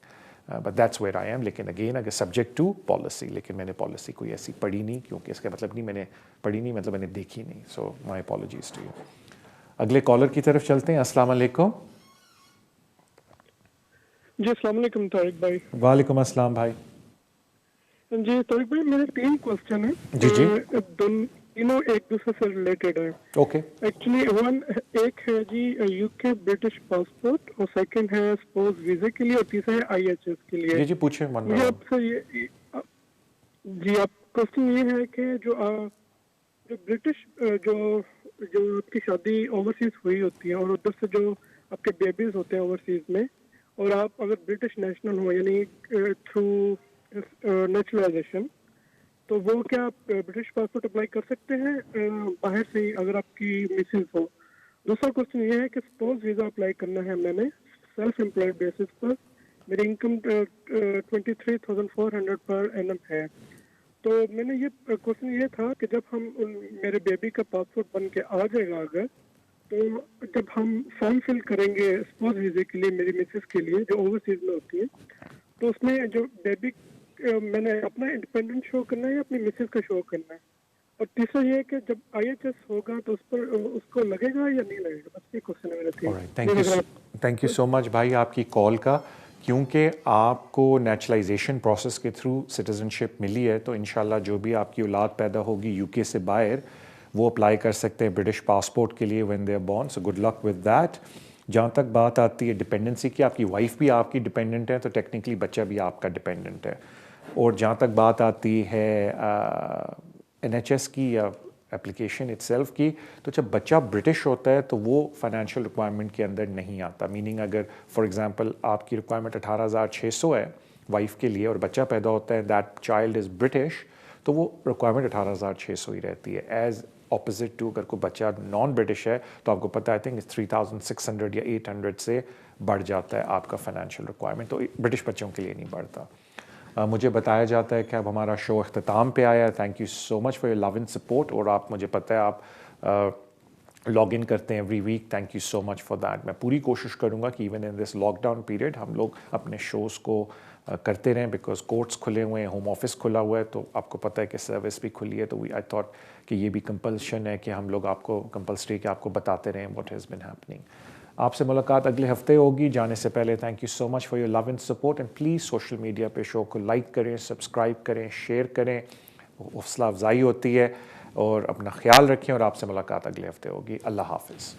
But that's where I am. लेकिन अगेन अगर सब्जेक्ट टू पॉलिसी, लेकिन मैंने पॉलिसी कोई ऐसी पढ़ी नहीं, क्योंकि इसका मतलब नहीं मैंने पढ़ी नहीं मतलब मैंने देखी नहीं। सो माई अपॉलॉजीज टू यू। अगले कॉलर की तरफ चलते हैं। अस्सलाम वालेकुम। जी अस्सलाम वालेकुम तारिक भाई। वालेकुम अस्सलाम भाई। जी तारिक भाई मेरे 3 क्वेश्चन है। जी जी। तीनों एक दूसरे से रिलेटेड है। ओके। एक्चुअली एक है जी यूके ब्रिटिश पासपोर्ट, और सेकंड है स्पोर्ट्स वीजे के लिए, और तीसरा है IHS के लिए। जी जी पूछे। मुझे आपसे ये जी आप क्वेश्चन ये है कि जो ब्रिटिश जो आपकी शादी ओवरसीज हुई होती है और उधर से जो आपके बेबीज होते हैं ओवरसीज में, और आप अगर ब्रिटिश नेशनल हो यानी थ्रू नेचुरलाइजेशन, तो वो क्या आप ब्रिटिश पासपोर्ट अप्लाई कर सकते हैं बाहर से ही अगर आपकी मिसेज हो? दूसरा क्वेश्चन ये है कि स्पोर्ट्स वीज़ा अप्लाई करना है मैंने सेल्फ एम्प्लॉयड बेसिस पर, मेरी इनकम 23,400 पर एनम है। तो मैंने ये क्वेश्चन ये था कि जब हम मेरे बेबी का पासपोर्ट बन के आ जाएगा अगर, तो जब हम फॉर्म फिल करेंगे स्पोर्ट्स वीज़े के लिए मेरी मिसेज के लिए जो ओवरसीज में होती है, तो उसमें जो बेबी मैंने अपना इंडिपेंडेंट शो करना है या अपनी मिसेज का शो करना है? और तीसरा ये है कि जब IHS होगा तो उस पर उसको लगेगा या नहीं लगेगा? बस ये क्वेश्चन है मेरा। थैंक यू सो मच भाई आपकी कॉल का। क्योंकि आपको नेचुरलाइजेशन प्रोसेस के थ्रू सिटीजनशिप मिली है, तो इंशाल्लाह जो भी आपकी औलाद पैदा होगी यूके से बाहर, वो अप्लाई कर सकते हैं ब्रिटिश पासपोर्ट के लिए when they are born. So good luck with that. जहाँ तक बात आती है डिपेंडेंसी की, आपकी वाइफ भी आपकी डिपेंडेंट है, तो टेक्निकली बच्चा भी आपका डिपेंडेंट है। और जहाँ तक बात आती है NHS की या एप्लीकेशन इटसेल्फ की, तो जब बच्चा ब्रिटिश होता है तो वो फाइनेंशियल रिक्वायरमेंट के अंदर नहीं आता। मीनिंग अगर फॉर एग्जांपल आपकी रिक्वायरमेंट 18,600 है वाइफ के लिए और बच्चा पैदा होता है, दैट चाइल्ड इज़ ब्रिटिश, तो वो रिक्वायरमेंट 18,600 ही रहती है। एज ऑपोजिट टू अगर कोई बच्चा नॉन ब्रिटिश है तो आपको पता है आई थिंक 3,600 या 800 से बढ़ जाता है आपका फाइनेंशियल रिक्वायरमेंट, तो ब्रिटिश बच्चों के लिए नहीं बढ़ता। मुझे बताया जाता है कि अब हमारा शो अख्ताम पे आया है। Thank you so much for your love and support. और आप मुझे पता है आप लॉग इन करते हैं every week. Thank you so much for that. मैं पूरी कोशिश करूँगा कि even in this lockdown period हम लोग अपने शोज़ को करते रहें, बिकॉज कोर्ट्स खुले हुए हैं, होम ऑफिस खुला हुआ है, तो आपको पता है कि सर्विस भी खुली है। तो आई थॉट कि ये भी कंपल्शन है कि हम लोग आपको कंपल्सरी कि आपको बताते रहें व्हाट हैज़ बीन हैपनिंग। आपसे मुलाकात अगले हफ्ते होगी। जाने से पहले thank you so much for your love and support, and please social media पे शो को लाइक करें, सब्सक्राइब करें, शेयर करें, हौसला अफजाई होती है। और अपना ख्याल रखें, और आपसे मुलाकात अगले हफ्ते होगी। अल्लाह हाफिज़।